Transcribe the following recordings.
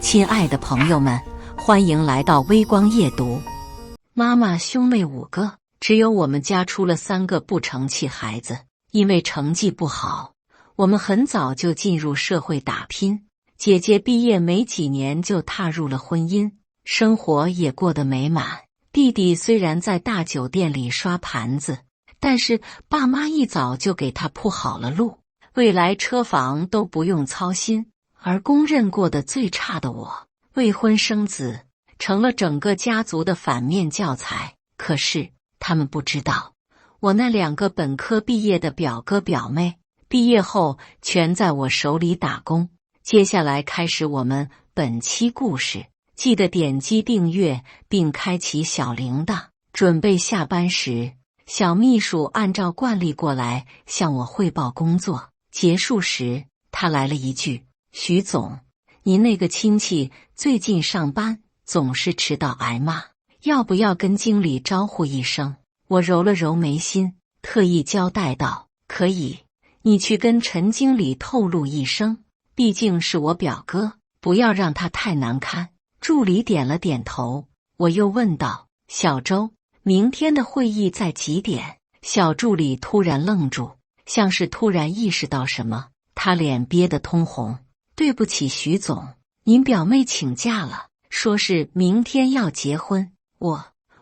亲爱的朋友们，欢迎来到微光夜读。妈妈兄妹5个，只有我们家出了3个不成器孩子。因为成绩不好，我们很早就进入社会打拼。姐姐毕业没几年就踏入了婚姻，生活也过得美满。弟弟虽然在大酒店里刷盘子，但是爸妈一早就给他铺好了路，未来车房都不用操心。而公认过得最差的我，未婚生子，成了整个家族的反面教材。可是他们不知道，我那2个本科毕业的表哥表妹，毕业后全在我手里打工。接下来开始我们本期故事，记得点击订阅并开启小铃铛。准备下班时，小秘书按照惯例过来向我汇报工作。结束时，他来了一句：“徐总，您那个亲戚最近上班总是迟到挨骂，要不要跟经理招呼一声？”我揉了揉眉心，特意交代道：“可以，你去跟陈经理透露一声，毕竟是我表哥，不要让他太难堪。”助理点了点头。我又问道：“小周，明天的会议在几点？”小助理突然愣住，像是突然意识到什么，他脸憋得通红。对不起，徐总，您表妹请假了，说是明天要结婚。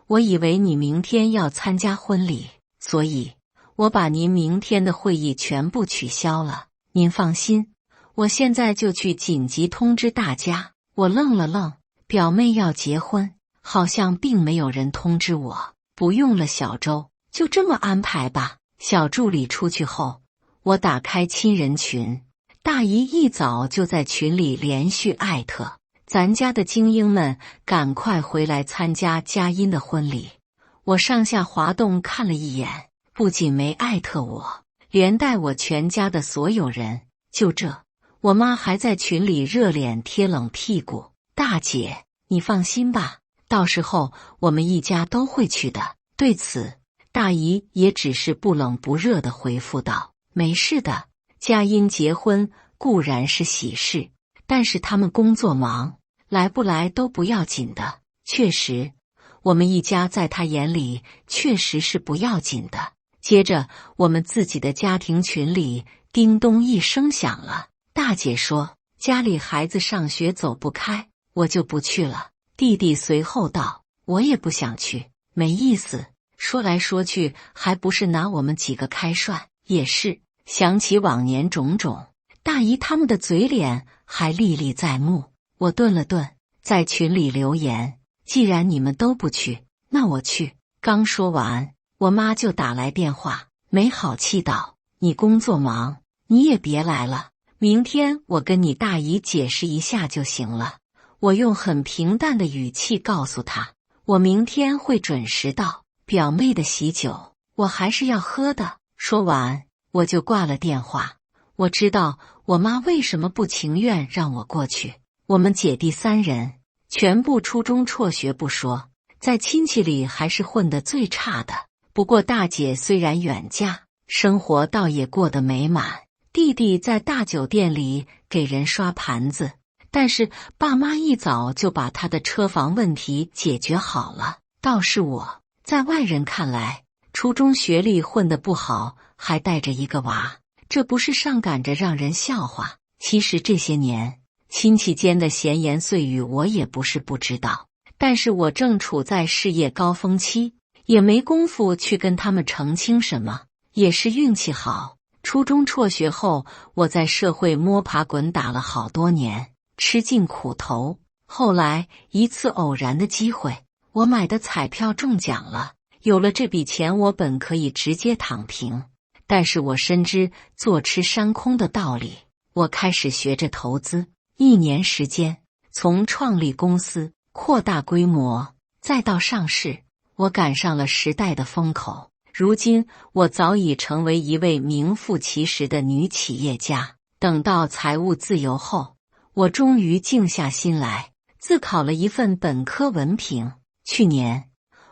我以为你明天要参加婚礼，所以我把您明天的会议全部取消了。您放心，我现在就去紧急通知大家。我愣了愣，表妹要结婚，好像并没有人通知我。不用了，小周，就这么安排吧。小助理出去后，我打开亲人群。大姨一早就在群里连续艾特咱家的精英们赶快回来参加佳音的婚礼。我上下滑动看了一眼，不仅没艾特我，连带我全家的所有人。就这，我妈还在群里热脸贴冷屁股：“大姐，你放心吧，到时候我们一家都会去的。”对此，大姨也只是不冷不热地回复道：“没事的。佳音结婚固然是喜事，但是他们工作忙，来不来都不要紧的。”确实，我们一家在他眼里确实是不要紧的。接着，我们自己的家庭群里叮咚一声响了。大姐说：“家里孩子上学走不开，我就不去了。”弟弟随后道：“我也不想去，没意思。”说来说去，还不是拿我们几个开涮。也是，想起往年种种，大姨他们的嘴脸还历历在目。我顿了顿，在群里留言：“既然你们都不去，那我去。”刚说完，我妈就打来电话，没好气道：“你工作忙，你也别来了，明天我跟你大姨解释一下就行了。”我用很平淡的语气告诉她，我明天会准时到，表妹的喜酒我还是要喝的。说完，我就挂了电话。我知道我妈为什么不情愿让我过去。我们姐弟3人全部初中辍学不说，在亲戚里还是混得最差的。不过大姐虽然远嫁，生活倒也过得美满。弟弟在大酒店里给人刷盘子，但是爸妈一早就把他的车房问题解决好了。倒是我，在外人看来，初中学历混得不好，还带着一个娃，这不是上赶着让人笑话。其实这些年亲戚间的闲言碎语我也不是不知道，但是我正处在事业高峰期，也没工夫去跟他们澄清什么。也是运气好，初中辍学后，我在社会摸爬滚打了好多年，吃尽苦头。后来一次偶然的机会，我买的彩票中奖了。有了这笔钱，我本可以直接躺平，但是我深知坐吃山空的道理。我开始学着投资，1年时间，从创立公司、扩大规模，再到上市，我赶上了时代的风口。如今，我早已成为一位名副其实的女企业家。等到财务自由后，我终于静下心来，自考了一份本科文凭。去年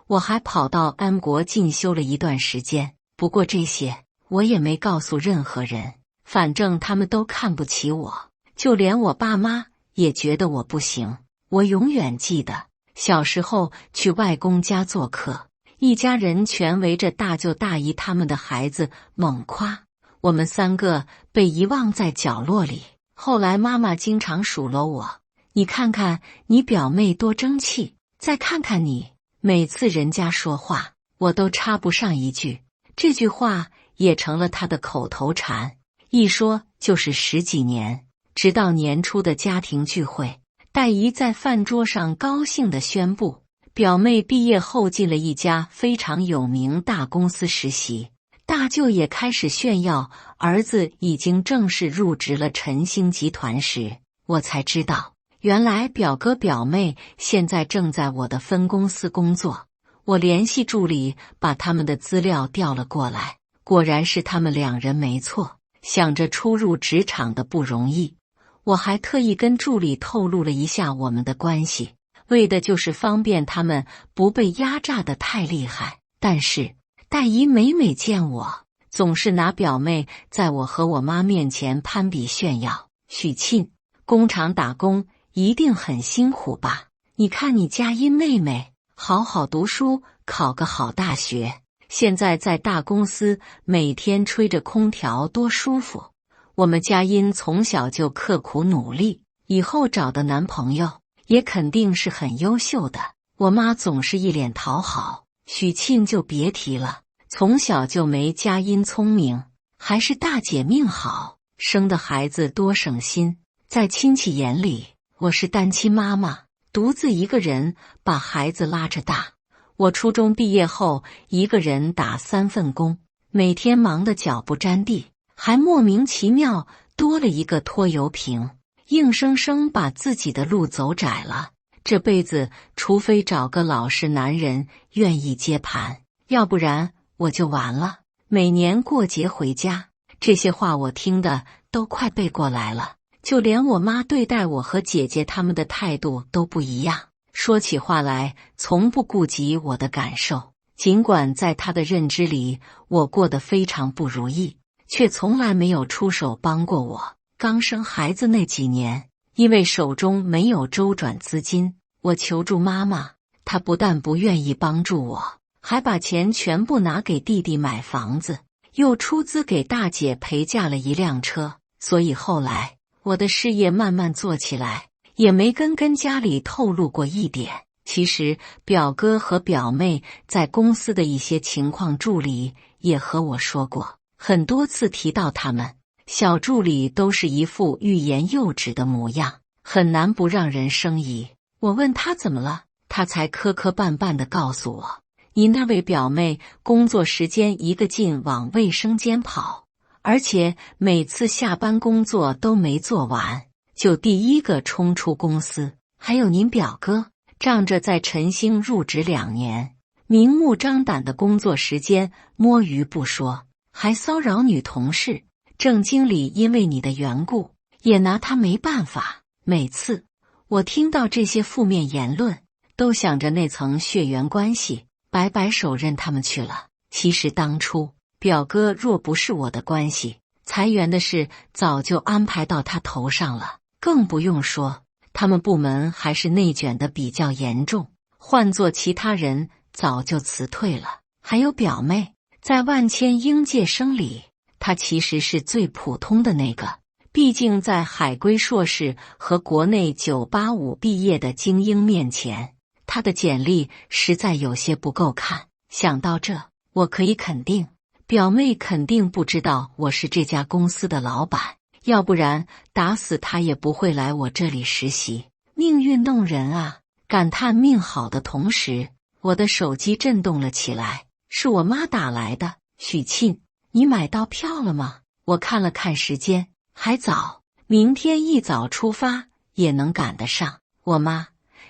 我还跑到安国进修了一段时间，不过这些我也没告诉任何人，反正他们都看不起我，就连我爸妈也觉得我不行。我永远记得小时候去外公家做客，一家人全围着大舅大姨他们的孩子猛夸，我们3个被遗忘在角落里。后来妈妈经常数落我，你看看你表妹多争气，再看看你。每次人家说话，我都插不上一句，这句话也成了她的口头禅，一说就是10几年。直到年初的家庭聚会，大姨在饭桌上高兴地宣布，表妹毕业后进了一家非常有名大公司实习。大舅也开始炫耀儿子已经正式入职了晨星集团时，我才知道，原来表哥表妹现在正在我的分公司工作。我联系助理把他们的资料调了过来，果然是他们2人没错。想着初入职场的不容易，我还特意跟助理透露了一下我们的关系，为的就是方便他们不被压榨得太厉害。但是大姨每见我，总是拿表妹在我和我妈面前攀比炫耀。许沁，工厂打工一定很辛苦吧？你看你佳音妹妹，好好读书，考个好大学，现在在大公司每天吹着空调多舒服。我们佳音从小就刻苦努力，以后找的男朋友也肯定是很优秀的。我妈总是一脸讨好，许沁就别提了，从小就没佳音聪明，还是大姐命好，生的孩子多省心。在亲戚眼里，我是单亲妈妈，独自一个人把孩子拉着大。我初中毕业后，一个人打3份工，每天忙得脚不沾地，还莫名其妙多了一个拖油瓶，硬生生把自己的路走窄了。这辈子除非找个老实男人愿意接盘，要不然我就完了。每年过节回家，这些话我听的都快背过来了。就连我妈对待我和姐姐他们的态度都不一样，说起话来从不顾及我的感受。尽管在她的认知里我过得非常不如意，却从来没有出手帮过我。刚生孩子那几年，因为手中没有周转资金，我求助妈妈，她不但不愿意帮助我，还把钱全部拿给弟弟买房子，又出资给大姐陪嫁了1辆车。所以后来我的事业慢慢做起来，也没跟家里透露过一点。其实表哥和表妹在公司的一些情况，助理也和我说过，很多次提到他们。小助理都是一副欲言又止的模样，很难不让人生疑。我问他怎么了，他才磕磕绊绊地告诉我，你那位表妹工作时间一个劲往卫生间跑，而且每次下班工作都没做完，就第一个冲出公司。还有您表哥，仗着在晨星入职2年，明目张胆的工作时间摸鱼不说，还骚扰女同事。郑经理因为你的缘故，也拿他没办法。每次我听到这些负面言论，都想着那层血缘关系，摆手认他们去了。其实当初表哥若不是我的关系，裁员的事早就安排到他头上了。更不用说他们部门还是内卷的比较严重，换做其他人早就辞退了。还有表妹，在万千应届生里，她其实是最普通的那个，毕竟在海归硕士和国内985毕业的精英面前，她的简历实在有些不够看。想到这，我可以肯定，表妹肯定不知道我是这家公司的老板，要不然打死她也不会来我这里实习。命运弄人啊！感叹命好的同时，我的手机震动了起来，是我妈打来的。许沁，你买到票了吗？我看了看时间，还早，明天一早出发也能赶得上。我妈，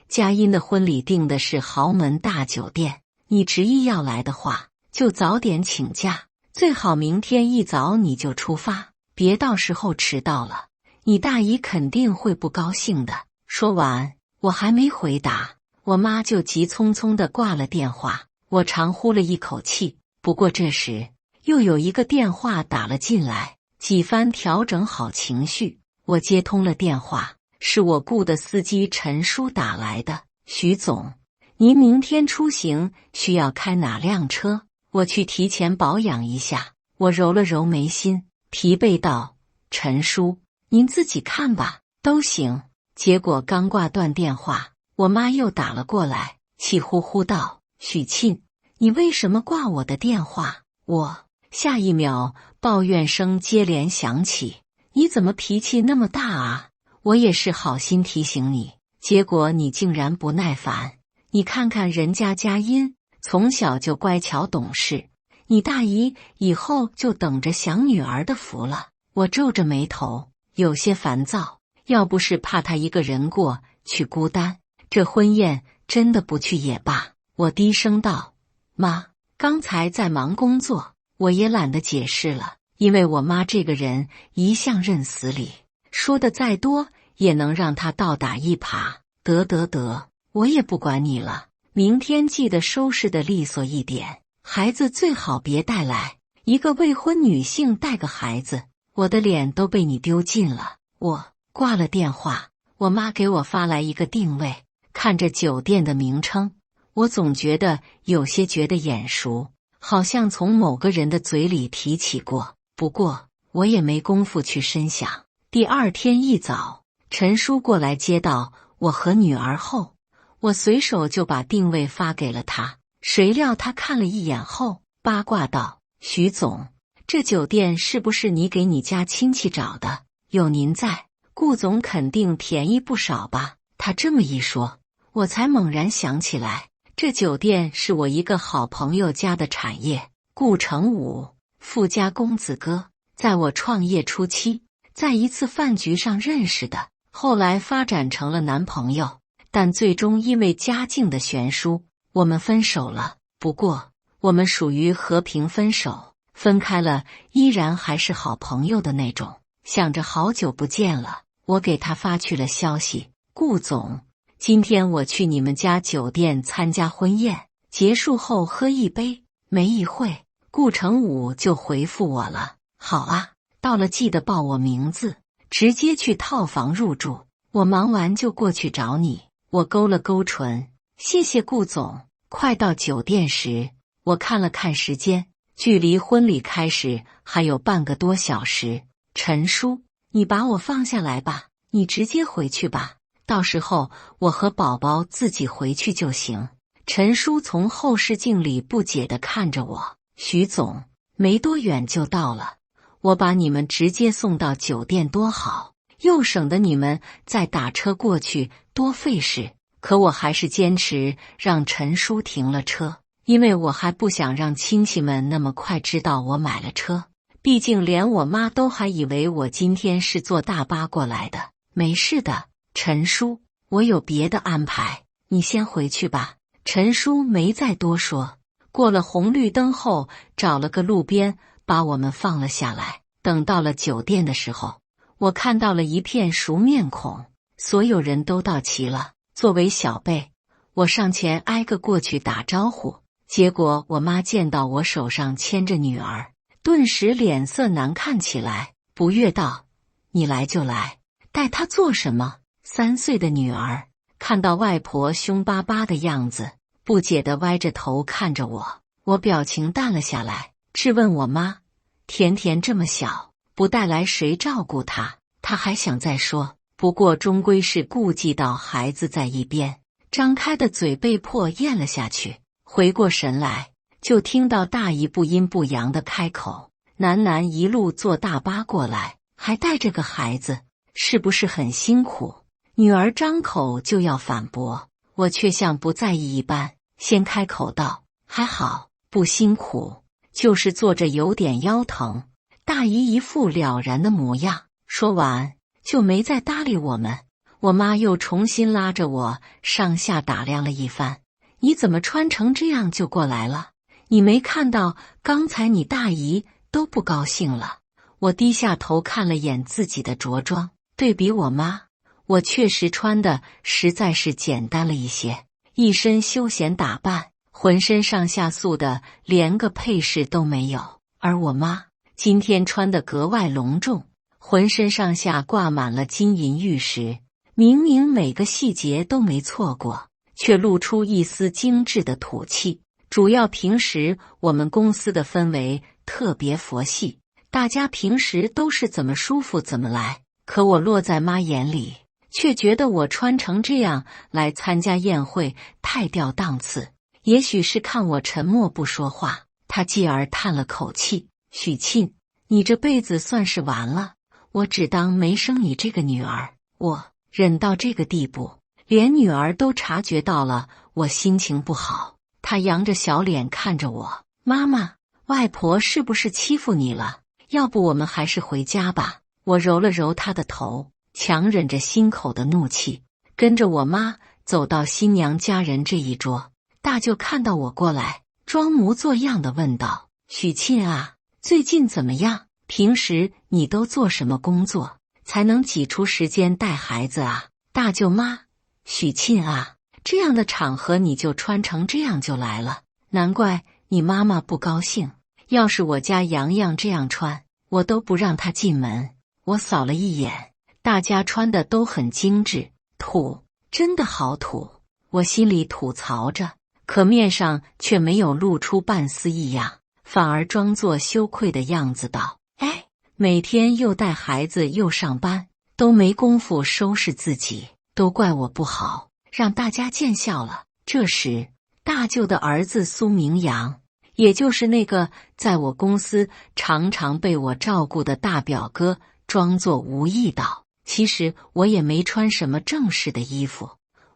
佳音的婚礼订的是豪门大酒店，你执意要来的话，就早点请假，最好明天一早你就出发，别到时候迟到了，你大姨肯定会不高兴的。说完，我还没回答，我妈就急匆匆地挂了电话。我长呼了一口气，不过这时又有一个电话打了进来。几番调整好情绪，我接通了电话，是我雇的司机陈叔打来的。徐总，您明天出行需要开哪辆车？我去提前保养一下。我揉了揉眉心，疲惫道：陈叔，您自己看吧，都行。结果刚挂断电话，我妈又打了过来，气呼呼道：许沁，你为什么挂我的电话？下一秒抱怨声接连响起，你怎么脾气那么大啊？我也是好心提醒你，结果你竟然不耐烦。你看看人家佳音，从小就乖巧懂事，你大姨以后就等着享女儿的福了。我皱着眉头，有些烦躁，要不是怕她一个人过去孤单，这婚宴真的不去也罢。我低声道：妈，刚才在忙工作。我也懒得解释了，因为我妈这个人一向认死理，说的再多也能让她倒打一耙。得，我也不管你了，明天记得收拾的利索一点，孩子最好别带来。一个未婚女性带个孩子，我的脸都被你丢尽了。我挂了电话，我妈给我发来一个定位，看着酒店的名称，我总觉得有些眼熟，好像从某个人的嘴里提起过，不过我也没工夫去深想。第二天一早，陈叔过来接到我和女儿后，我随手就把定位发给了他，谁料他看了一眼后八卦道：徐总，这酒店是不是你给你家亲戚找的？有您在，顾总肯定便宜不少吧？他这么一说，我才猛然想起来，这酒店是我一个好朋友家的产业，顾成武，富家公子哥，在我创业初期，在一次饭局上认识的，后来发展成了男朋友，但最终因为家境的悬殊，我们分手了。不过我们属于和平分手，分开了依然还是好朋友的那种。想着好久不见了，我给他发去了消息：顾总，今天我去你们家酒店参加婚宴，结束后喝一杯。没一会，顾成武就回复我了：好啊，到了记得报我名字，直接去套房入住，我忙完就过去找你。我勾了勾唇，谢谢顾总。快到酒店时，我看了看时间，距离婚礼开始还有半个多小时。陈叔，你把我放下来吧，你直接回去吧，到时候我和宝宝自己回去就行。陈叔从后视镜里不解地看着我：徐总，没多远就到了，我把你们直接送到酒店多好，又省得你们再打车过去多费事。可我还是坚持让陈叔停了车，因为我还不想让亲戚们那么快知道我买了车，毕竟连我妈都还以为我今天是坐大巴过来的。没事的，陈叔，我有别的安排，你先回去吧。陈叔没再多说，过了红绿灯后，找了个路边把我们放了下来。等到了酒店的时候，我看到了一片熟面孔，所有人都到齐了。作为小辈，我上前挨个过去打招呼，结果我妈见到我手上牵着女儿，顿时脸色难看起来，不悦道：你来就来，带她做什么？3岁的女儿看到外婆凶巴巴的样子，不解地歪着头看着我。我表情淡了下来，质问我妈：甜甜这么小，不带来谁照顾她？她还想再说，不过终归是顾忌到孩子在一边，张开的嘴被迫咽了下去。回过神来，就听到大姨不阴不阳的开口：楠楠一路坐大巴过来，还带着个孩子，是不是很辛苦？女儿张口就要反驳，我却像不在意一般，先开口道：还好，不辛苦，就是坐着有点腰疼。大姨一副了然的模样，说完就没再搭理我们。我妈又重新拉着我上下打量了一番：你怎么穿成这样就过来了？你没看到刚才你大姨都不高兴了？我低下头看了眼自己的着装，对比我妈，我确实穿的实在是简单了一些，一身休闲打扮，浑身上下素的，连个配饰都没有。而我妈今天穿的格外隆重，浑身上下挂满了金银玉石，明明每个细节都没错过，却露出一丝精致的土气。主要平时我们公司的氛围特别佛系，大家平时都是怎么舒服怎么来。可我落在妈眼里，却觉得我穿成这样来参加宴会太掉档次。也许是看我沉默不说话，她继而叹了口气：“许沁，你这辈子算是完了。我只当没生你这个女儿。”我忍到这个地步，连女儿都察觉到了我心情不好。她扬着小脸看着我：“妈妈，外婆是不是欺负你了？要不我们还是回家吧。”我揉了揉她的头，强忍着心口的怒气，跟着我妈走到新娘家人这一桌。大舅看到我过来，装模作样的问道：“许沁啊，最近怎么样？平时你都做什么工作，才能挤出时间带孩子啊？”大舅妈：“许沁啊，这样的场合你就穿成这样就来了，难怪你妈妈不高兴。要是我家洋洋这样穿，我都不让她进门。”我扫了一眼，大家穿的都很精致，土，真的好土。我心里吐槽着，可面上却没有露出半丝异样，反而装作羞愧的样子道：“哎，每天又带孩子又上班，都没工夫收拾自己，都怪我不好，让大家见笑了。”这时，大舅的儿子苏明阳，也就是那个在我公司常常被我照顾的大表哥，装作无意道：“其实我也没穿什么正式的衣服，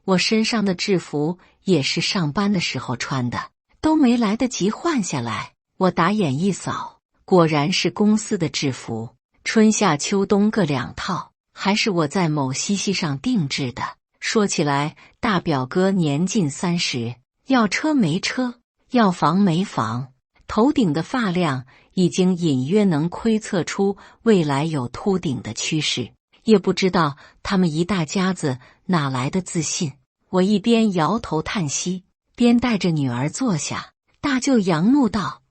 我身上的制服也是上班的时候穿的，都没来得及换下来。”我打眼一扫，果然是公司的制服，春夏秋冬各2套，还是我在某西西上定制的。说起来，大表哥年近30，要车没车，要房没房，头顶的发量已经隐约能窥测出未来有秃顶的趋势，也不知道他们一大家子哪来的自信。我一边摇头叹息，边带着女儿坐下。大舅扬怒道：“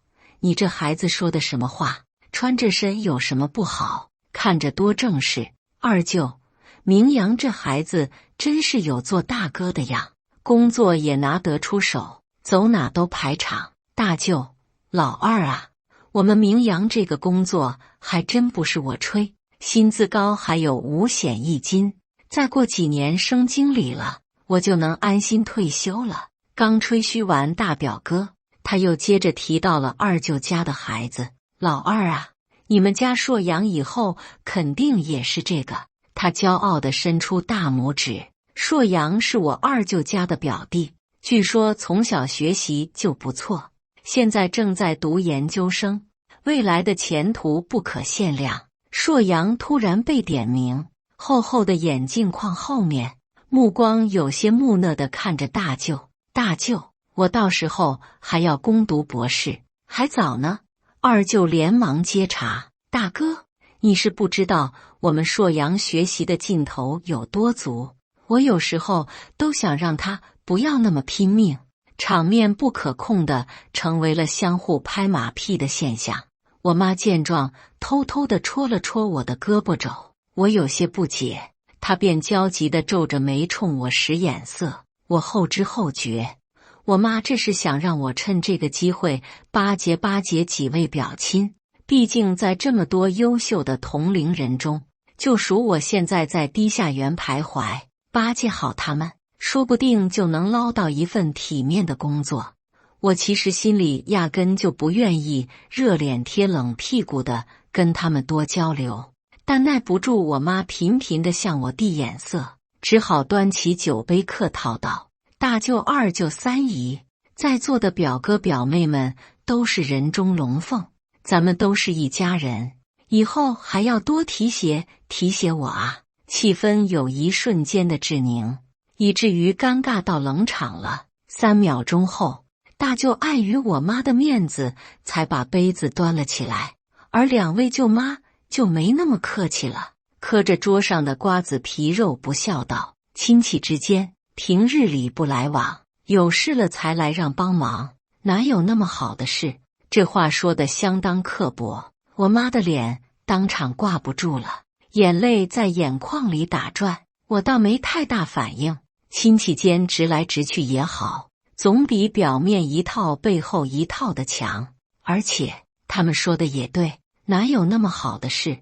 你这孩子说的什么话？穿这身有什么不好？看着多正式。”二舅，明阳这孩子真是有做大哥的样，工作也拿得出手，走哪都排场。大舅，老二啊，我们明阳这个工作还真不是我吹，薪资高还有五险一金，再过几年升经理了，我就能安心退休了。刚吹嘘完大表哥，他又接着提到了二舅家的孩子：“老二啊，你们家硕阳以后肯定也是这个。”他骄傲地伸出大拇指。硕阳是我二舅家的表弟，据说从小学习就不错，现在正在读研究生，未来的前途不可限量。硕阳突然被点名，厚厚的眼镜框后面，目光有些木讷地看着大舅。大舅，我到时候还要攻读博士，还早呢。二舅连忙接茬：“大哥，你是不知道我们硕阳学习的劲头有多足，我有时候都想让他不要那么拼命。”场面不可控的成为了相互拍马屁的现象。我妈见状，偷偷地戳了戳我的胳膊肘，我有些不解，她便焦急地皱着眉冲我使眼色。我后知后觉，我妈这是想让我趁这个机会巴结巴结几位表亲，毕竟在这么多优秀的同龄人中，就属我现在在低下缘徘徊，巴结好他们，说不定就能捞到一份体面的工作。我其实心里压根就不愿意热脸贴冷屁股的跟他们多交流，但耐不住我妈频频的向我递眼色，只好端起酒杯客套道：“大舅、二舅、三姨，在座的表哥表妹们都是人中龙凤，咱们都是一家人，以后还要多提携提携我啊！”气氛有一瞬间的滞凝，以至于尴尬到冷场了。3秒钟后，大舅碍于我妈的面子，才把杯子端了起来，而2位舅妈就没那么客气了，磕着桌上的瓜子皮肉不孝道：“亲戚之间，平日里不来往，有事了才来让帮忙，哪有那么好的事？”这话说得相当刻薄，我妈的脸当场挂不住了，眼泪在眼眶里打转。我倒没太大反应，亲戚间直来直去也好，总比表面一套背后一套的强。而且他们说的也对，哪有那么好的事？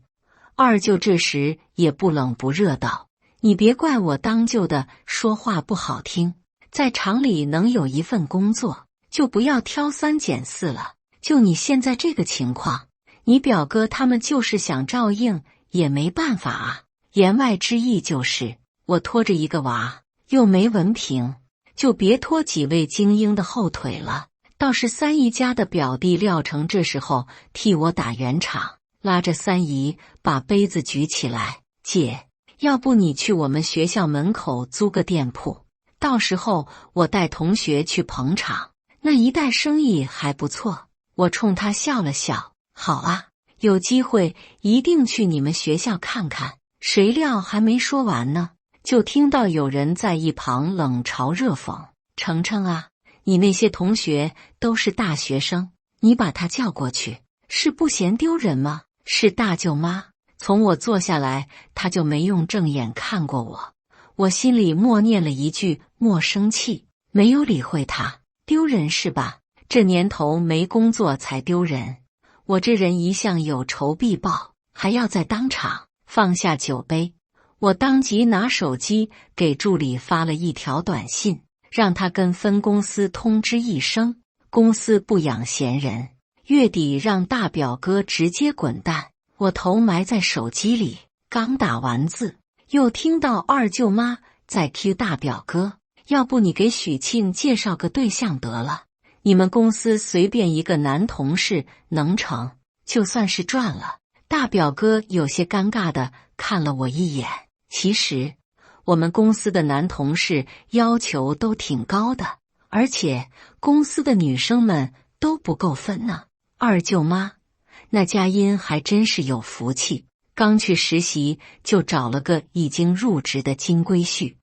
二舅这时也不冷不热道：“你别怪我当舅的说话不好听，在厂里能有一份工作，就不要挑三拣四了。就你现在这个情况，你表哥他们就是想照应也没办法啊。”言外之意就是，我拖着一个娃，又没文凭，就别拖几位精英的后腿了。倒是三姨家的表弟廖成这时候替我打圆场，拉着三姨把杯子举起来：“姐，要不你去我们学校门口租个店铺，到时候我带同学去捧场，那一带生意还不错。”我冲他笑了笑：“好啊，有机会一定去你们学校看看。”谁料还没说完呢，就听到有人在一旁冷嘲热讽：“程程啊，你那些同学都是大学生，你把他叫过去，是不嫌丢人吗？”是大舅妈。从我坐下来，他就没用正眼看过我。我心里默念了一句莫生气，没有理会他。丢人是吧？这年头没工作才丢人。我这人一向有仇必报，还要在当场。放下酒杯，我当即拿手机给助理发了一条短信，让他跟分公司通知一声，公司不养闲人，月底让大表哥直接滚蛋。我头埋在手机里，刚打完字，又听到二舅妈在 Q 大表哥：“要不你给许沁介绍个对象得了，你们公司随便一个男同事能成，就算是赚了。”大表哥有些尴尬的看了我一眼。其实我们公司的男同事要求都挺高的，而且公司的女生们都不够分呢。二舅妈，那佳音还真是有福气，刚去实习就找了个已经入职的金龟婿。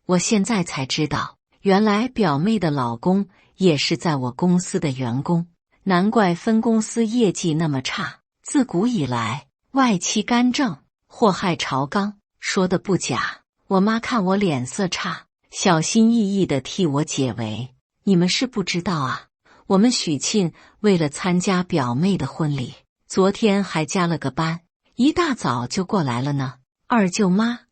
我现在才知道，原来表妹的老公也是在我公司的员工，难怪分公司业绩那么差。自古以来，外戚干政，祸害朝纲，说的不假。我妈看我脸色差，小心翼翼地替我解围。你们是不知道啊，我们许沁为了参加表妹的婚礼，昨天还加了个班，一大早就过来了呢。二舅妈，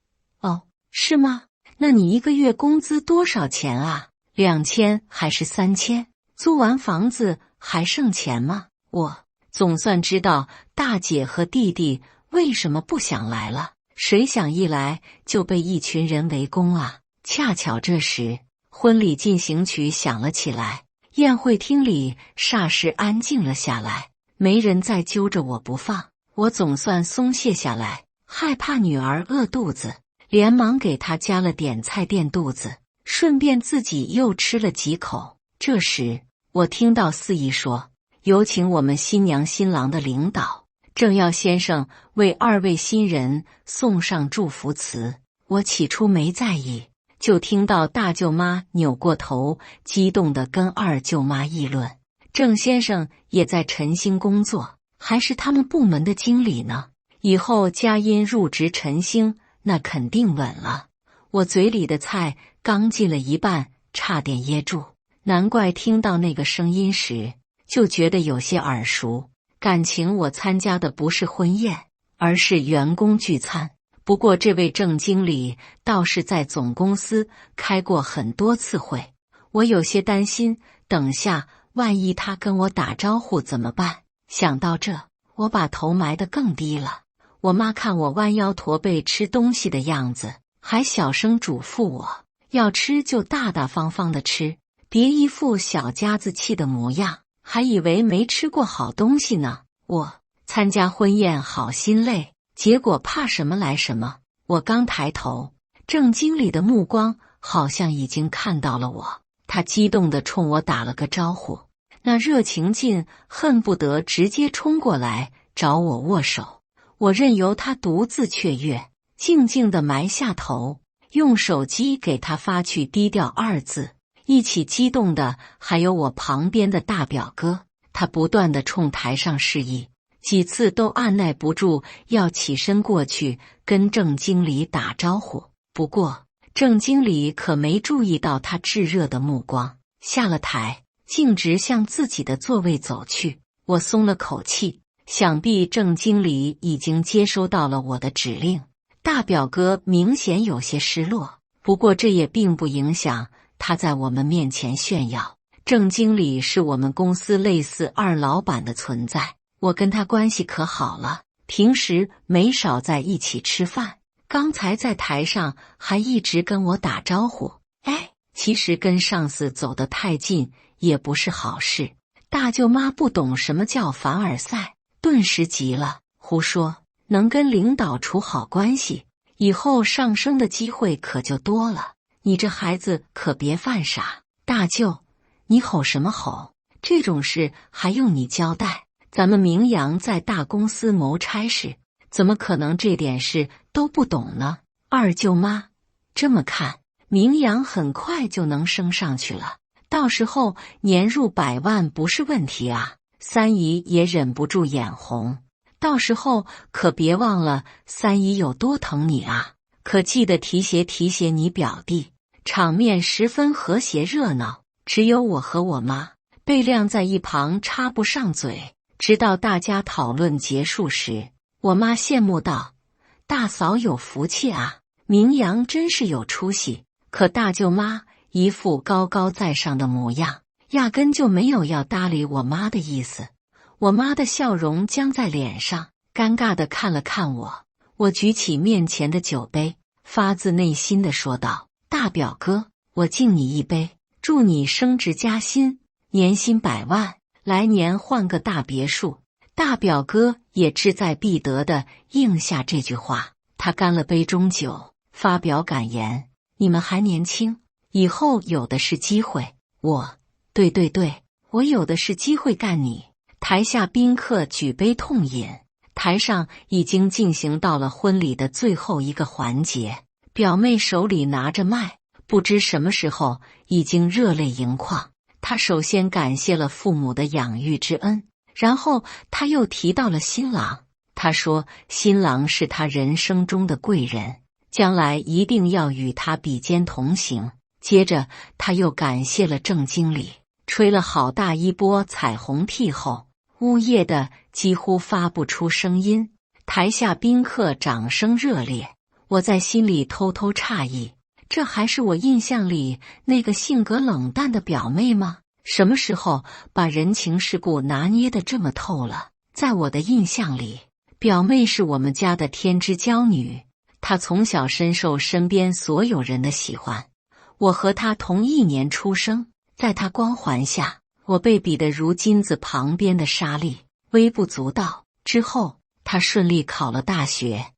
哦，是吗？那你一个月工资多少钱啊？2000还是3000？租完房子还剩钱吗？我总算知道大姐和弟弟为什么不想来了，谁想一来就被一群人围攻啊！恰巧这时，婚礼进行曲响了起来，宴会厅里霎时安静了下来，没人再揪着我不放。我总算松懈下来，害怕女儿饿肚子，连忙给她加了点菜垫肚子，顺便自己又吃了几口。这时，我听到司仪说：“有请我们新娘新郎的领导郑耀先生为二位新人送上祝福词。”我起初没在意，就听到大舅妈扭过头，激动地跟二舅妈议论：“郑先生也在晨星工作，还是他们部门的经理呢。以后佳音入职晨星，那肯定稳了。”我嘴里的菜刚进了一半，差点噎住。难怪听到那个声音时就觉得有些耳熟，感情我参加的不是婚宴，而是员工聚餐。不过这位郑经理倒是在总公司开过很多次会，我有些担心，等下万一他跟我打招呼怎么办？想到这，我把头埋得更低了。我妈看我弯腰驼背吃东西的样子，还小声嘱咐我，要吃就大大方方的吃，别一副小家子气的模样，还以为没吃过好东西呢。我参加婚宴好心累，结果怕什么来什么。我刚抬头，郑经理的目光好像已经看到了我，他激动地冲我打了个招呼，那热情劲恨不得直接冲过来找我握手。我任由他独自雀跃，静静地埋下头，用手机给他发去低调2字。一起激动的还有我旁边的大表哥，他不断地冲台上示意，几次都按耐不住要起身过去跟郑经理打招呼。不过郑经理可没注意到他炙热的目光，下了台，径直向自己的座位走去。我松了口气，想必郑经理已经接收到了我的指令。大表哥明显有些失落，不过这也并不影响他在我们面前炫耀。郑经理是我们公司类似二老板的存在，我跟他关系可好了，平时没少在一起吃饭。刚才在台上还一直跟我打招呼。其实跟上司走得太近也不是好事。大舅妈不懂什么叫凡尔赛，顿时急了，胡说，能跟领导处好关系，以后上升的机会可就多了。你这孩子可别犯傻。大舅，你吼什么吼？这种事还用你交代？咱们明阳在大公司谋差事，怎么可能这点事都不懂呢？二舅妈，这么看，明阳很快就能升上去了，到时候年入100万不是问题啊。三姨也忍不住眼红，到时候可别忘了三姨有多疼你啊，可记得提携提携你表弟。场面十分和谐热闹，只有我和我妈被晾在一旁插不上嘴。直到大家讨论结束时，我妈羡慕道：大嫂有福气啊，明阳真是有出息。可大舅妈一副高高在上的模样，压根就没有要搭理我妈的意思。我妈的笑容僵在脸上，尴尬地看了看我。我举起面前的酒杯，发自内心地说道：大表哥，我敬你一杯，祝你升职加薪，年薪100万，来年换个大别墅。大表哥也志在必得地应下这句话，他干了杯中酒，发表感言：你们还年轻，以后有的是机会。对，我有的是机会干你。台下宾客举杯痛饮，台上已经进行到了婚礼的最后一个环节。表妹手里拿着麦，不知什么时候已经热泪盈眶。她首先感谢了父母的养育之恩，然后她又提到了新郎。她说新郎是她人生中的贵人，将来一定要与他比肩同行。接着他又感谢了郑经理，吹了好大一波彩虹屁后，呜咽的几乎发不出声音。台下宾客掌声热烈，我在心里偷偷诧异，这还是我印象里那个性格冷淡的表妹吗？什么时候把人情世故拿捏得这么透了？在我的印象里，表妹是我们家的天之娇女，她从小深受身边所有人的喜欢。我和她同一年出生，在她光环下，我被比得如金子旁边的沙粒，微不足道。之后她顺利考了大学，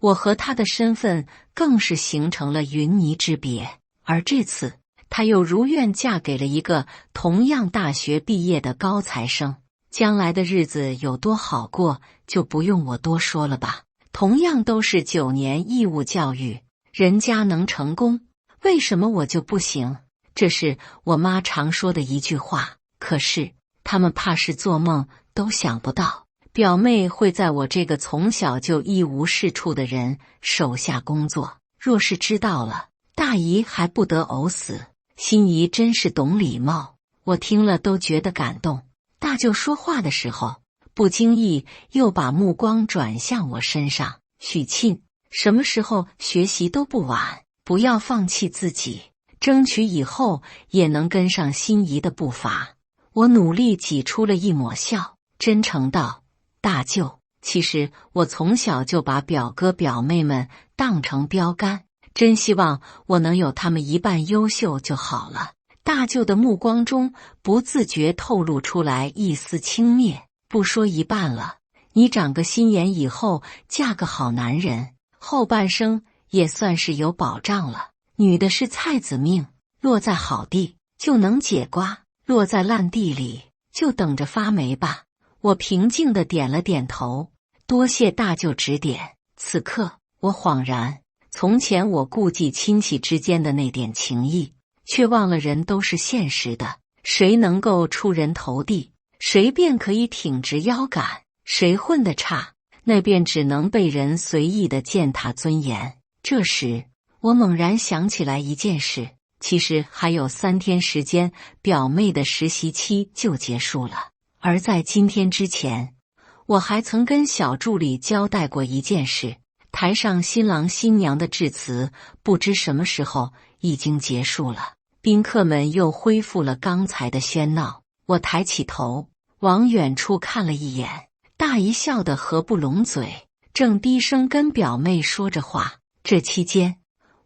我和她的身份更是形成了云泥之别。而这次她又如愿嫁给了一个同样大学毕业的高材生，将来的日子有多好过就不用我多说了吧。同样都是9年义务教育，人家能成功，为什么我就不行？这是我妈常说的一句话，可是他们怕是做梦都想不到，表妹会在我这个从小就一无是处的人手下工作。若是知道了，大姨还不得呕死。心姨真是懂礼貌，我听了都觉得感动。大舅说话的时候，不经意又把目光转向我身上。许沁，什么时候学习都不晚，不要放弃自己，争取以后也能跟上心仪的步伐。我努力挤出了一抹笑，真诚道：大舅，其实我从小就把表哥表妹们当成标杆，真希望我能有他们一半优秀就好了。大舅的目光中不自觉透露出来一丝轻蔑，不说一半了，你长个心眼以后嫁个好男人，后半生也算是有保障了。女的是菜籽命，落在好地就能结瓜，落在烂地里就等着发霉吧。我平静地点了点头，多谢大舅指点。此刻我恍然，从前我顾忌亲戚之间的那点情谊，却忘了人都是现实的，谁能够出人头地，谁便可以挺直腰杆，谁混得差，那便只能被人随意地践踏尊严。这时我猛然想起来一件事，其实还有3天时间，表妹的实习期就结束了。而在今天之前，我还曾跟小助理交代过一件事，台上新郎新娘的致辞不知什么时候已经结束了，宾客们又恢复了刚才的喧闹。我抬起头往远处看了一眼，大姨笑得合不拢嘴，正低声跟表妹说着话。这期间，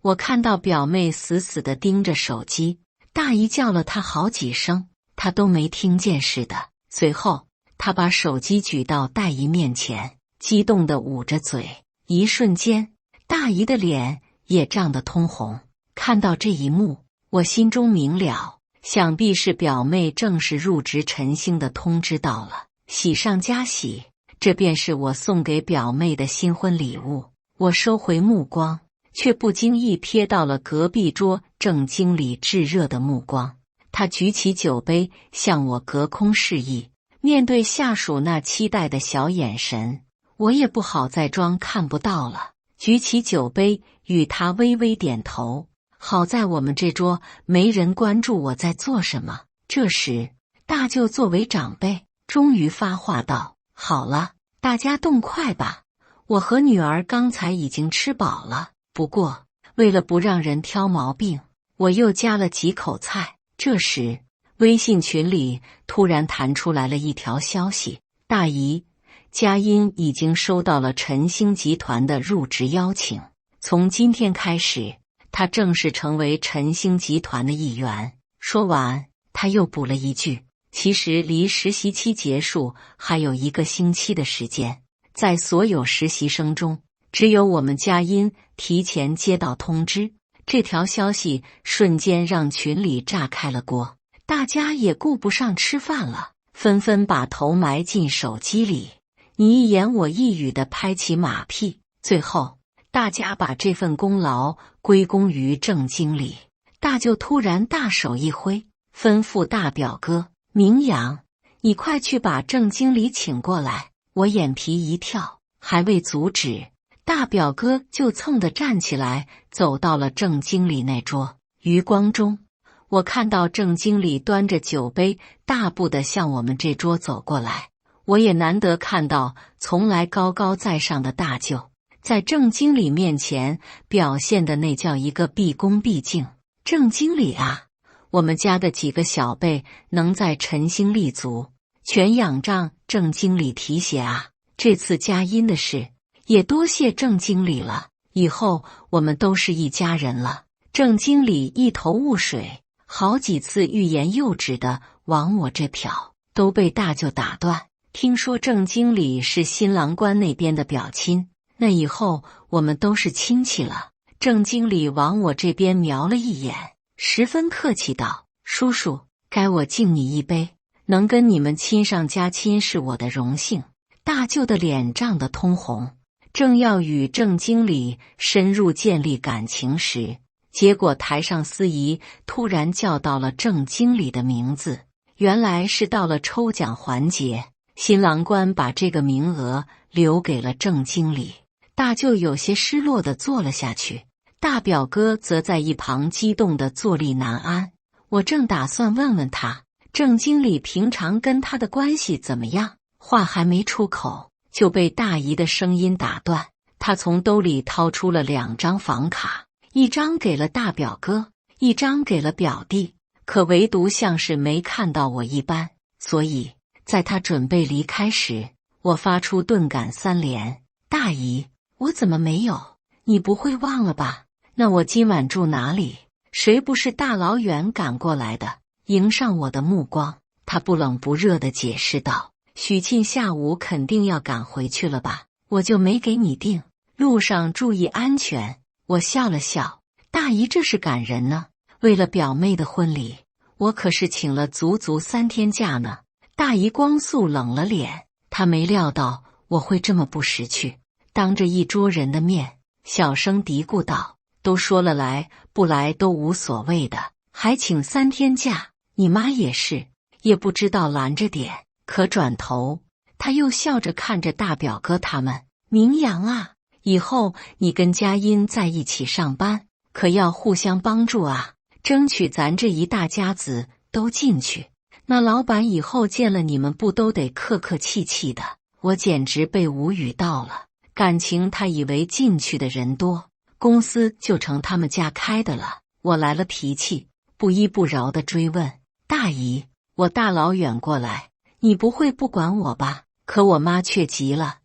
我看到表妹死死地盯着手机，大姨叫了她好几声，她都没听见似的。随后，她把手机举到大姨面前，激动地捂着嘴。一瞬间，大姨的脸也涨得通红。看到这一幕，我心中明了，想必是表妹正式入职陈星的通知到了，喜上加喜，这便是我送给表妹的新婚礼物。我收回目光，却不经意瞥到了隔壁桌郑经理炙热的目光。他举起酒杯向我隔空示意，面对下属那期待的小眼神，我也不好再装看不到了，举起酒杯与他微微点头。好在我们这桌没人关注我在做什么。这时，大舅作为长辈，终于发话道：“好了，大家动筷吧，我和女儿刚才已经吃饱了。不过，为了不让人挑毛病，我又加了几口菜。”这时，微信群里突然弹出来了一条消息：“大姨，佳音已经收到了陈星集团的入职邀请，从今天开始，她正式成为陈星集团的一员。”说完，他又补了一句：“其实离实习期结束还有1个星期的时间，在所有实习生中，只有我们佳音提前接到通知。”这条消息瞬间让群里炸开了锅，大家也顾不上吃饭了，纷纷把头埋进手机里，你一言我一语地拍起马屁。最后，大家把这份功劳归功于郑经理。大舅突然大手一挥，吩咐大表哥明阳：“你快去把郑经理请过来。”我眼皮一跳，还未阻止，大表哥就蹭地站起来，走到了郑经理那桌。余光中，我看到郑经理端着酒杯，大步地向我们这桌走过来。我也难得看到从来高高在上的大舅，在郑经理面前表现的那叫一个毕恭毕敬。郑经理啊，我们家的几个小辈能在陈星立足，全仰仗郑经理提携啊！这次佳音的事，也多谢郑经理了，以后我们都是一家人了。郑经理一头雾水，好几次欲言又止的往我这瞟，都被大舅打断。听说郑经理是新郎官那边的表亲，那以后我们都是亲戚了。郑经理往我这边瞄了一眼，十分客气道：“叔叔，该我敬你一杯，能跟你们亲上加亲是我的荣幸。”大舅的脸涨得通红，正要与郑经理深入建立感情时，结果台上司仪突然叫到了郑经理的名字。原来是到了抽奖环节，新郎官把这个名额留给了郑经理。大舅有些失落地坐了下去，大表哥则在一旁激动地坐立难安。我正打算问问他，郑经理平常跟他的关系怎么样，话还没出口，就被大姨的声音打断。他从兜里掏出了2张房卡，一张给了大表哥，一张给了表弟，可唯独像是没看到我一般。所以在他准备离开时，我发出顿感3连：“大姨，我怎么没有？你不会忘了吧？那我今晚住哪里？”谁不是大老远赶过来的？迎上我的目光，他不冷不热地解释道：“许沁下午肯定要赶回去了吧？我就没给你订，路上注意安全。”我笑了笑：“大姨这是赶人呢，为了表妹的婚礼，我可是请了足足3天假呢。”大姨光速冷了脸，她没料到我会这么不识趣，当着一桌人的面，小声嘀咕道：“都说了来，不来都无所谓的，还请3天假，你妈也是，也不知道拦着点。”可转头，他又笑着看着大表哥他们：“明阳啊，以后你跟佳音在一起上班，可要互相帮助啊，争取咱这一大家子都进去。那老板以后见了你们不都得客客气气的？我简直被无语到了。感情他以为进去的人多，公司就成他们家开的了。我来了脾气，不依不饶地追问：大姨，我大老远过来，你不会不管我吧？可我妈却急了：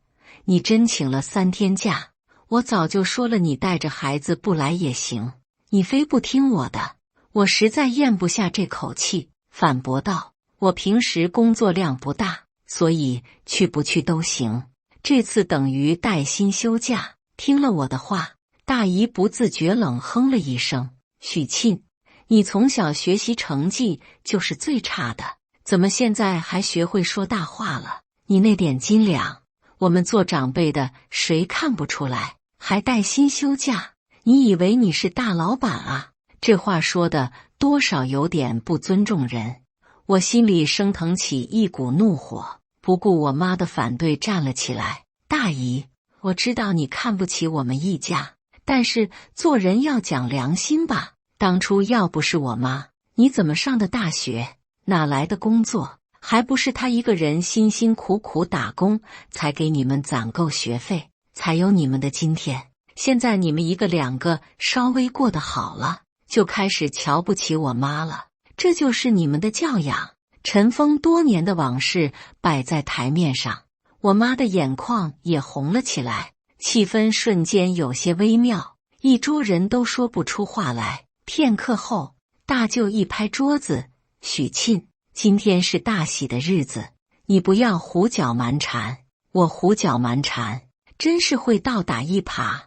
你真请了3天假，我早就说了你带着孩子不来也行，你非不听我的。我实在咽不下这口气，反驳道：我平时工作量不大，所以去不去都行，这次等于带薪休假。听了我的话，大姨不自觉冷哼了一声：许沁，你从小学习成绩就是最差的，怎么现在还学会说大话了？你那点斤两，我们做长辈的谁看不出来？还带薪休假，你以为你是大老板啊？这话说的多少有点不尊重人。我心里升腾起一股怒火，不顾我妈的反对站了起来：大姨，我知道你看不起我们一家，但是做人要讲良心吧。当初要不是我妈，你怎么上的大学？哪来的工作？还不是她一个人辛辛苦苦打工，才给你们攒够学费，才有你们的今天。现在你们一个两个稍微过得好了，就开始瞧不起我妈了，这就是你们的教养。尘封多年的往事摆在台面上，我妈的眼眶也红了起来，气氛瞬间有些微妙，一桌人都说不出话来。片刻后，大舅一拍桌子：许沁，今天是大喜的日子，你不要胡搅蛮缠。我胡搅蛮缠，真是会倒打一耙。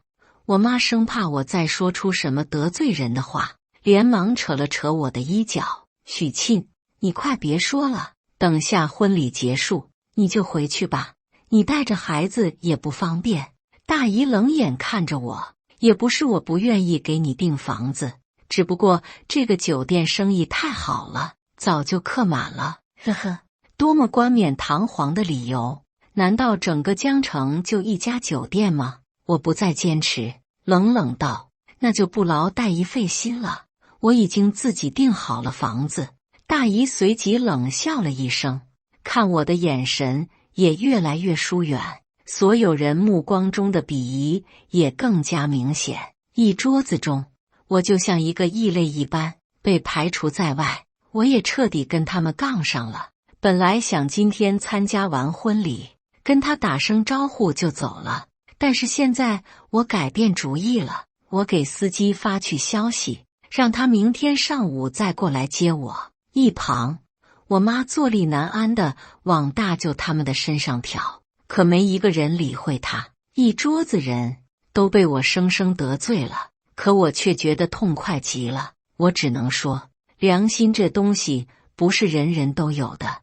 我妈生怕我再说出什么得罪人的话，连忙扯了扯我的衣角：许沁，你快别说了，等下婚礼结束你就回去吧，你带着孩子也不方便。大姨冷眼看着我，也不是我不愿意给你订房子，只不过这个酒店生意太好了，早就客满了。呵呵，多么冠冕堂皇的理由，难道整个江城就一家酒店吗？我不再坚持，冷冷道：那就不劳大姨费心了，我已经自己订好了房子。大姨随即冷笑了一声，看我的眼神也越来越疏远，所有人目光中的鄙夷也更加明显。一桌子中，我就像一个异类一般被排除在外，我也彻底跟他们杠上了。本来想今天参加完婚礼，跟他打声招呼就走了，但是现在我改变主意了，我给司机发去消息，让他明天上午再过来接我。一旁，我妈坐立难安地往大舅他们的身上挑，可没一个人理会他。一桌子人都被我生生得罪了，可我却觉得痛快极了。我只能说，良心这东西不是人人都有的。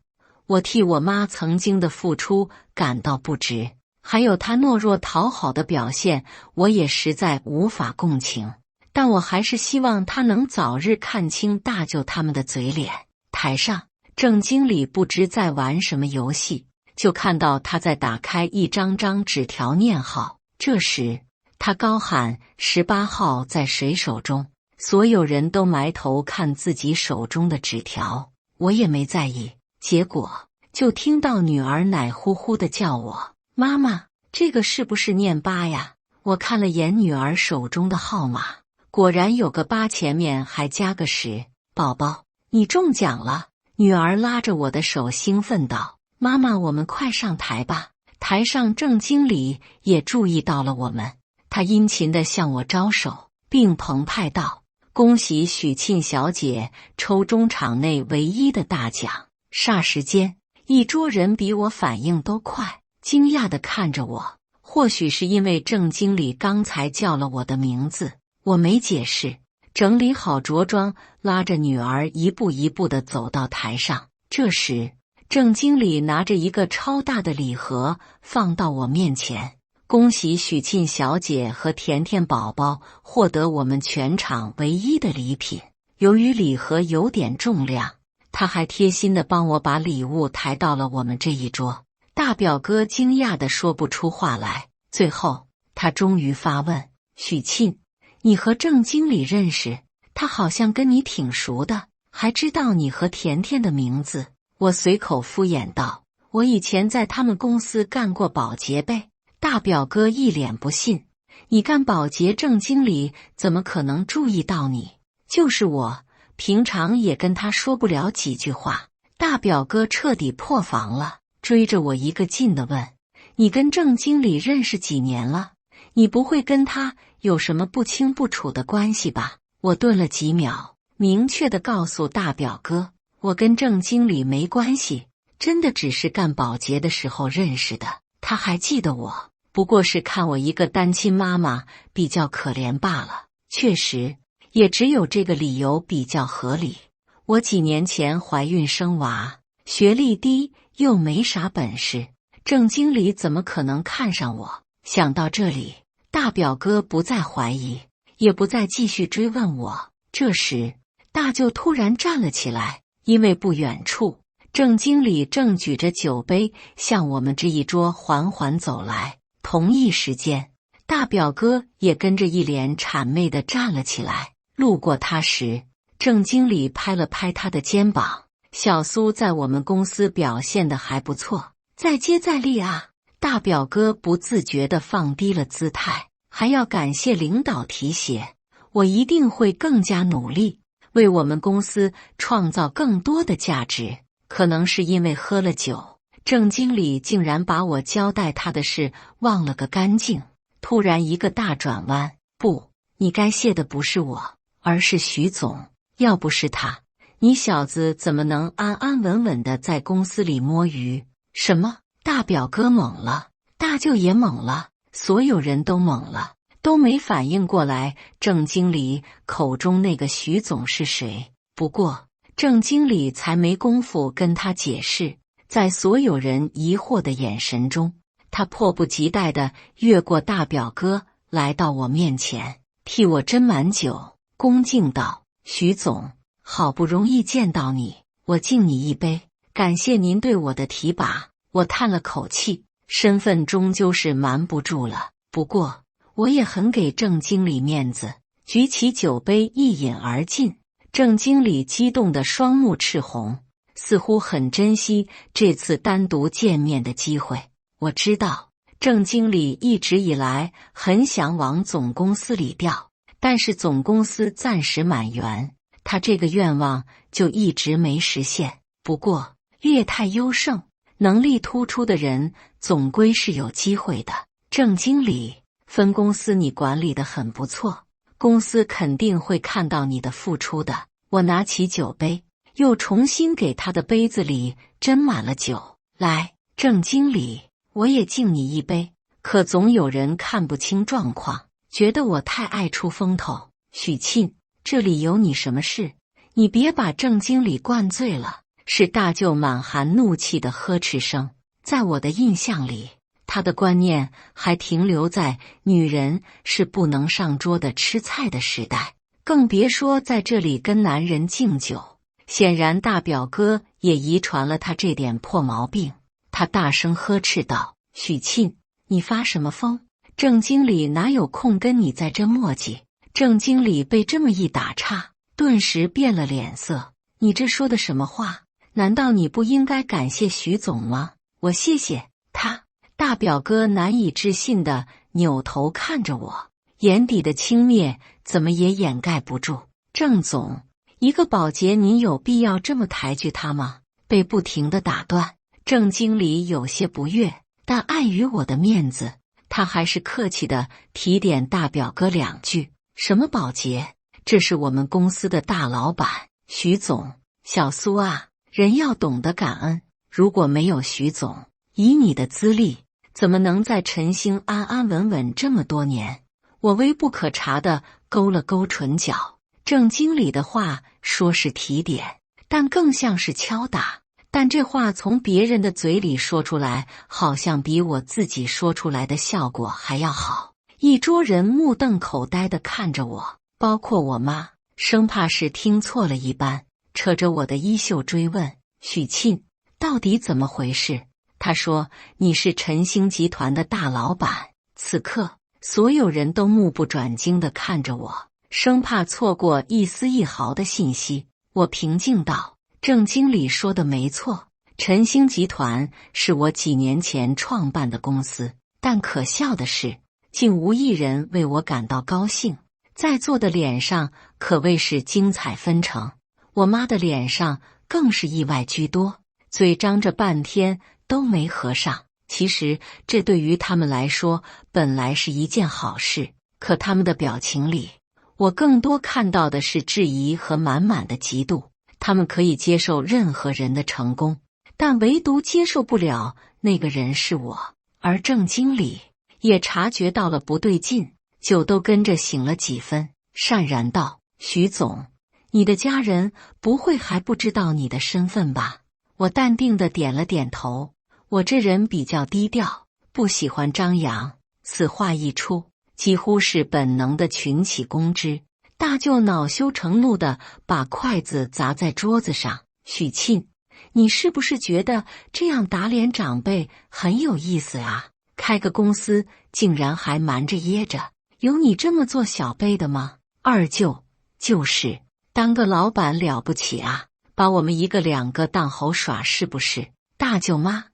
我替我妈曾经的付出感到不值，还有她懦弱讨好的表现，我也实在无法共情。但我还是希望她能早日看清大舅他们的嘴脸。台上，郑经理不知在玩什么游戏，就看到他在打开一张张纸条念号。这时，他高喊18号在谁手中？所有人都埋头看自己手中的纸条，我也没在意。结果就听到女儿奶呼呼地叫我：妈妈，这个是不是念8呀？我看了眼女儿手中的号码，果然有个8，前面还加个10。宝宝，你中奖了！女儿拉着我的手兴奋道：妈妈，我们快上台吧。台上郑经理也注意到了我们，他殷勤地向我招手，并澎湃道：恭喜许沁小姐抽中场内唯一的大奖。霎时间，一桌人比我反应都快，惊讶地看着我。或许是因为郑经理刚才叫了我的名字，我没解释，整理好着装，拉着女儿一步一步地走到台上。这时，郑经理拿着一个超大的礼盒放到我面前：恭喜许沁小姐和甜甜宝宝获得我们全场唯一的礼品。由于礼盒有点重量，他还贴心地帮我把礼物抬到了我们这一桌。大表哥惊讶地说不出话来，最后他终于发问：许沁，你和郑经理认识？他好像跟你挺熟的，还知道你和甜甜的名字。我随口敷衍道：我以前在他们公司干过保洁呗。大表哥一脸不信：你干保洁，郑经理怎么可能注意到你？就是我，平常也跟他说不了几句话。大表哥彻底破防了，追着我一个劲地问：你跟郑经理认识几年了？你不会跟他有什么不清不楚的关系吧？我顿了几秒，明确地告诉大表哥，我跟郑经理没关系，真的只是干保洁的时候认识的。他还记得我，不过是看我一个单亲妈妈比较可怜罢了。确实，也只有这个理由比较合理。我几年前怀孕生娃，学历低又没啥本事，郑经理怎么可能看上我？想到这里，大表哥不再怀疑，也不再继续追问我。这时，大舅突然站了起来，因为不远处，郑经理正举着酒杯向我们这一桌缓缓走来。同一时间，大表哥也跟着一脸谄媚地站了起来。路过他时，郑经理拍了拍他的肩膀：小苏在我们公司表现得还不错，再接再厉啊！大表哥不自觉地放低了姿态，还要感谢领导提携，我一定会更加努力，为我们公司创造更多的价值。可能是因为喝了酒，郑经理竟然把我交代他的事忘了个干净，突然一个大转弯：不，你该谢的不是我，而是徐总。要不是他，你小子怎么能安安稳稳的在公司里摸鱼？什么？大表哥懵了，大舅也懵了，所有人都懵了，都没反应过来郑经理口中那个徐总是谁。不过郑经理才没工夫跟他解释，在所有人疑惑的眼神中，他迫不及待地越过大表哥，来到我面前，替我斟满酒，恭敬道：徐总，好不容易见到你，我敬你一杯，感谢您对我的提拔。我叹了口气，身份终究是瞒不住了。不过我也很给郑经理面子，举起酒杯一饮而尽。郑经理激动得双目赤红，似乎很珍惜这次单独见面的机会。我知道郑经理一直以来很想往总公司里调，但是总公司暂时满员，他这个愿望就一直没实现。不过略态优胜，能力突出的人总归是有机会的。郑经理，分公司你管理得很不错，公司肯定会看到你的付出的。我拿起酒杯，又重新给他的杯子里斟满了酒。来，郑经理，我也敬你一杯。可总有人看不清状况，觉得我太爱出风头。许沁，这里有你什么事？你别把郑经理灌醉了。是大舅满含怒气的呵斥声。在我的印象里，他的观念还停留在女人是不能上桌的吃菜的时代，更别说在这里跟男人敬酒。显然大表哥也遗传了他这点破毛病。他大声呵斥道：许沁，你发什么疯？郑经理哪有空跟你在这磨叽？郑经理被这么一打岔，顿时变了脸色。你这说的什么话？难道你不应该感谢徐总吗？我谢谢他。大表哥难以置信地扭头看着我，眼底的轻蔑怎么也掩盖不住。郑总，一个保洁您有必要这么抬举他吗？被不停地打断，郑经理有些不悦，但碍于我的面子，他还是客气地提点大表哥两句。什么保洁？这是我们公司的大老板，徐总。小苏啊，人要懂得感恩。如果没有徐总，以你的资历，怎么能在晨星安安稳稳这么多年？我微不可察地勾了勾唇角。郑经理的话说是提点，但更像是敲打。但这话从别人的嘴里说出来，好像比我自己说出来的效果还要好。一桌人目瞪口呆地看着我，包括我妈，生怕是听错了一般，扯着我的衣袖追问：许沁，到底怎么回事？他说你是晨星集团的大老板。此刻所有人都目不转睛地看着我，生怕错过一丝一毫的信息。我平静道：“郑经理说的没错，晨星集团是我几年前创办的公司，但可笑的是，竟无一人为我感到高兴。”在座的脸上可谓是精彩纷呈，我妈的脸上更是意外居多，嘴张着半天都没合上。其实这对于他们来说本来是一件好事，可他们的表情里，我更多看到的是质疑和满满的嫉妒。他们可以接受任何人的成功，但唯独接受不了那个人是我。而郑经理也察觉到了不对劲，酒都跟着醒了几分，讪然道：“徐总，你的家人不会还不知道你的身份吧？”我淡定地点了点头。我这人比较低调，不喜欢张扬。此话一出，几乎是本能的群起攻之。大舅恼羞成怒地把筷子砸在桌子上：“许沁，你是不是觉得这样打脸长辈很有意思啊？开个公司竟然还瞒着掖着，有你这么做小辈的吗？”二舅：“就是当个老板了不起啊，把我们一个两个当猴耍是不是？”大舅妈：“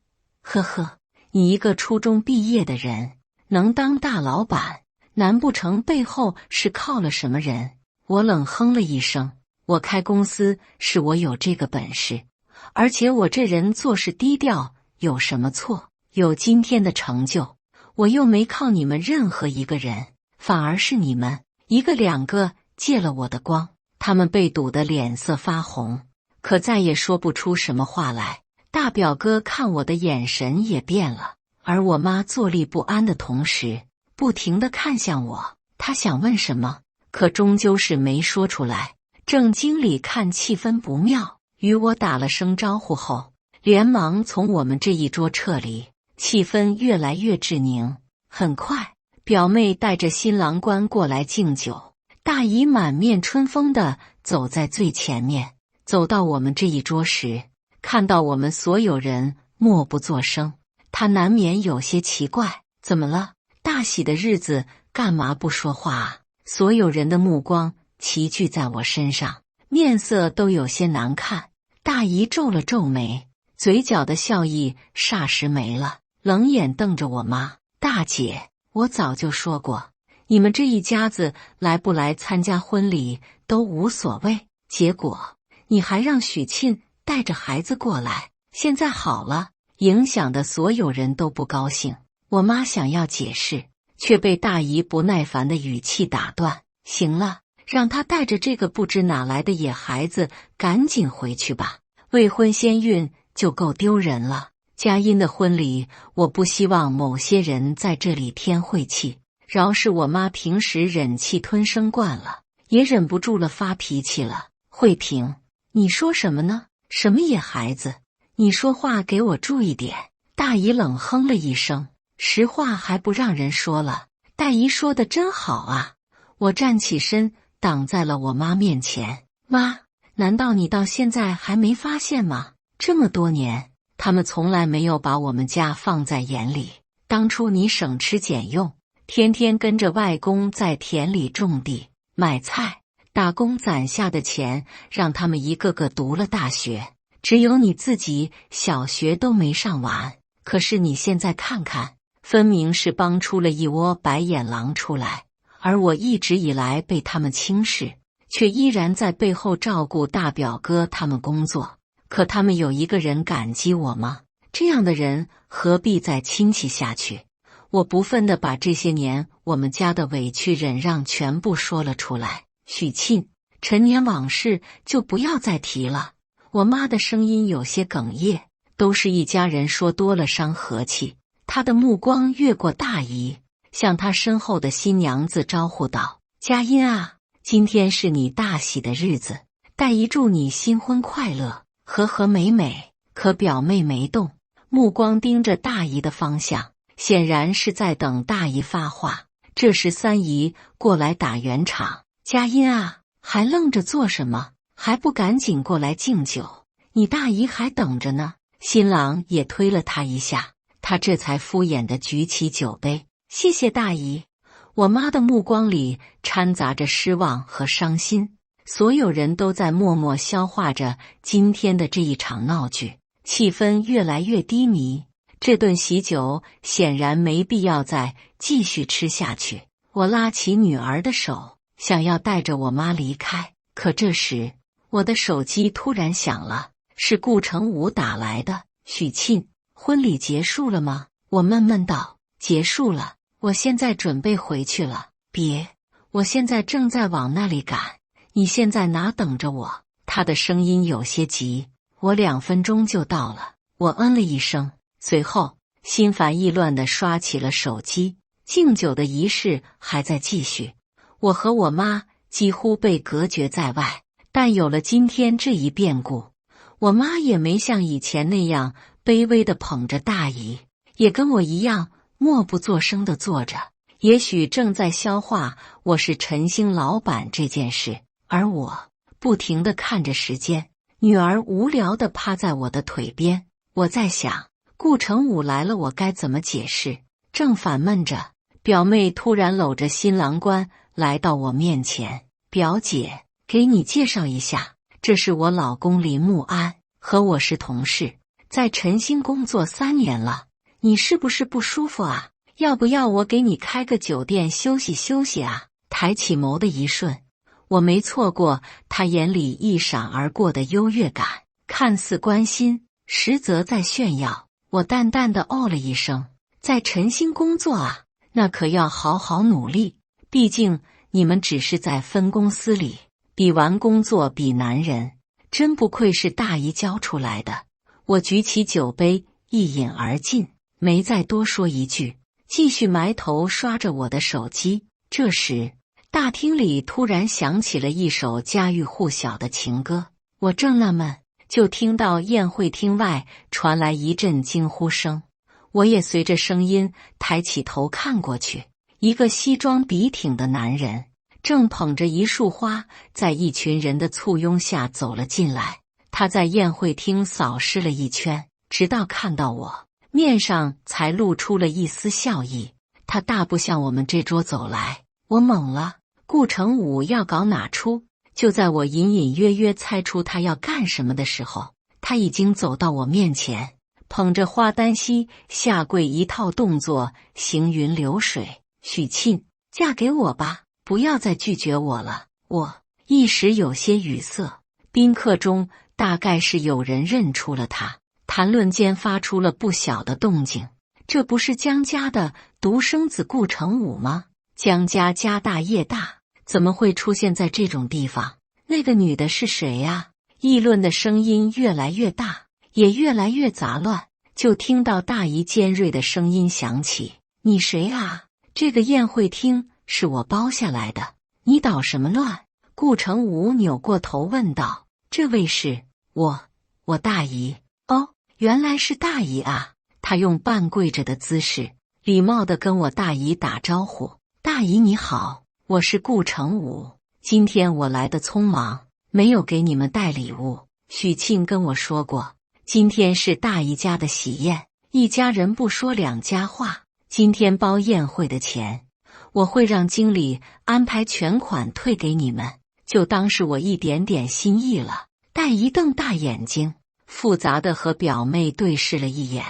呵呵，你一个初中毕业的人能当大老板，难不成背后是靠了什么人？”我冷哼了一声，我开公司是我有这个本事，而且我这人做事低调，有什么错？有今天的成就，我又没靠你们任何一个人，反而是你们一个两个借了我的光。他们被堵得脸色发红，可再也说不出什么话来。大表哥看我的眼神也变了，而我妈坐立不安的同时，不停地看向我。她想问什么，可终究是没说出来。郑经理看气氛不妙，与我打了声招呼后，连忙从我们这一桌撤离，气氛越来越滞凝。很快，表妹带着新郎官过来敬酒，大姨满面春风地走在最前面。走到我们这一桌时，看到我们所有人默不作声，她难免有些奇怪：“怎么了？大喜的日子干嘛不说话啊？”所有人的目光齐聚在我身上，面色都有些难看。大姨皱了皱眉，嘴角的笑意霎时没了，冷眼瞪着我妈：“大姐，我早就说过，你们这一家子来不来参加婚礼都无所谓，结果你还让许沁带着孩子过来，现在好了，影响的所有人都不高兴。”我妈想要解释，却被大姨不耐烦的语气打断：“行了，让他带着这个不知哪来的野孩子赶紧回去吧，未婚先孕就够丢人了。佳音的婚礼，我不希望某些人在这里添晦气。”饶是我妈平时忍气吞声惯了，也忍不住了发脾气了：“慧萍，你说什么呢？什么野孩子？你说话给我注意点。”大姨冷哼了一声：“实话还不让人说了。”大姨说的真好啊！我站起身，挡在了我妈面前：“妈，难道你到现在还没发现吗？这么多年，他们从来没有把我们家放在眼里。当初你省吃俭用，天天跟着外公在田里种地、买菜，打工攒下的钱，让他们一个个读了大学，只有你自己小学都没上完。可是你现在看看，分明是帮出了一窝白眼狼出来，而我一直以来被他们轻视，却依然在背后照顾大表哥他们工作。可他们有一个人感激我吗？这样的人何必再亲戚下去？”我不忿地把这些年我们家的委屈忍让全部说了出来：“许沁，陈年往事就不要再提了。”我妈的声音有些哽咽，都是一家人说多了伤和气。她的目光越过大姨，向她身后的新娘子招呼道：“佳音啊，今天是你大喜的日子，大姨祝你新婚快乐，和和美美。”可表妹没动，目光盯着大姨的方向，显然是在等大姨发话。这时三姨过来打圆场：“佳音啊，还愣着做什么？还不赶紧过来敬酒？你大姨还等着呢。”新郎也推了她一下，她这才敷衍地举起酒杯：“谢谢大姨。”我妈的目光里掺杂着失望和伤心，所有人都在默默消化着今天的这一场闹剧，气氛越来越低迷。这顿喜酒显然没必要再继续吃下去。我拉起女儿的手，想要带着我妈离开，可这时我的手机突然响了，是顾成武打来的。许沁，婚礼结束了吗？我闷闷道。结束了，我现在准备回去了。别，我现在正在往那里赶，你现在哪等着我？他的声音有些急。我2分钟就到了。我嗯了一声，随后心烦意乱地刷起了手机。敬酒的仪式还在继续，我和我妈几乎被隔绝在外。但有了今天这一变故，我妈也没像以前那样卑微地捧着大姨，也跟我一样默不作声地坐着，也许正在消化我是陈星老板这件事。而我不停地看着时间，女儿无聊地趴在我的腿边。我在想，顾成武来了，我该怎么解释？正烦闷着，表妹突然搂着新郎官来到我面前。表姐，给你介绍一下，这是我老公林木安，和我是同事，在陈星工作3年了。你是不是不舒服啊？要不要我给你开个酒店休息休息啊？抬起眸的一瞬，我没错过他眼里一闪而过的优越感，看似关心，实则在炫耀。我淡淡的哦了一声。在陈星工作啊，那可要好好努力，毕竟你们只是在分公司里，比完工作比男人，真不愧是大姨教出来的。我举起酒杯一饮而尽，没再多说一句，继续埋头刷着我的手机。这时大厅里突然响起了一首家喻户晓的情歌，我正纳闷，就听到宴会厅外传来一阵惊呼声。我也随着声音抬起头看过去，一个西装笔挺的男人正捧着一束花，在一群人的簇拥下走了进来。他在宴会厅扫视了一圈，直到看到我，面上才露出了一丝笑意。他大步向我们这桌走来，我懵了，顾成武要搞哪出？就在我隐隐约约猜出他要干什么的时候，他已经走到我面前，捧着花单膝下跪，一套动作行云流水。许沁，嫁给我吧，不要再拒绝我了。我一时有些语塞，宾客中大概是有人认出了他，谈论间发出了不小的动静。这不是江家的独生子顾成武吗？江家家大业大，怎么会出现在这种地方？那个女的是谁呀？议论的声音越来越大，也越来越杂乱。就听到大姨尖锐的声音响起：你谁啊？这个宴会厅是我包下来的，你捣什么乱？顾成武扭过头问道。这位是我大姨。哦，原来是大姨啊。他用半跪着的姿势礼貌地跟我大姨打招呼。大姨你好，我是顾成武，今天我来的匆忙，没有给你们带礼物。许沁跟我说过，今天是大姨家的喜宴，一家人不说两家话。今天包宴会的钱，我会让经理安排全款退给你们，就当是我一点点心意了。大姨瞪大眼睛，复杂的和表妹对视了一眼。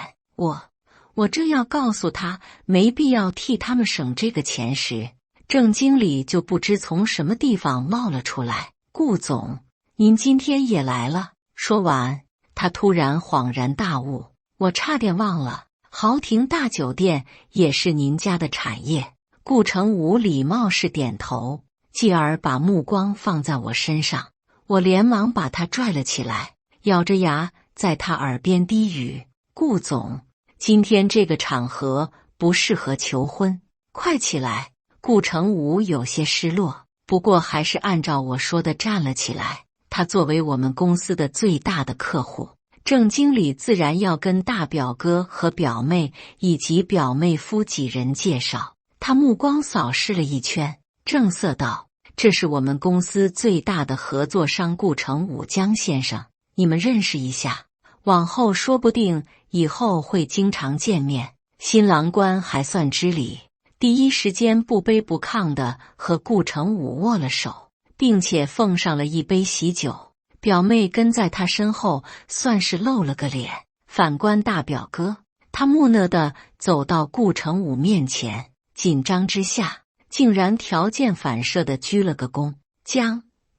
我正要告诉他没必要替他们省这个钱时，郑经理就不知从什么地方冒了出来。顾总，您今天也来了。说完，他突然恍然大悟，我差点忘了，豪庭大酒店也是您家的产业。顾成武礼貌式点头，继而把目光放在我身上。我连忙把他拽了起来，咬着牙在他耳边低语：顾总，今天这个场合不适合求婚，快起来。顾成武有些失落，不过还是按照我说的站了起来。他作为我们公司的最大的客户，郑经理自然要跟大表哥和表妹以及表妹夫几人介绍。他目光扫视了一圈，正色道：这是我们公司最大的合作商顾成武江先生，你们认识一下，往后说不定以后会经常见面。新郎官还算知礼，第一时间不卑不亢地和顾成武握了手，并且奉上了一杯喜酒。表妹跟在他身后，算是露了个脸。反观大表哥，他木讷地走到顾成武面前，紧张之下，竟然条件反射地鞠了个躬。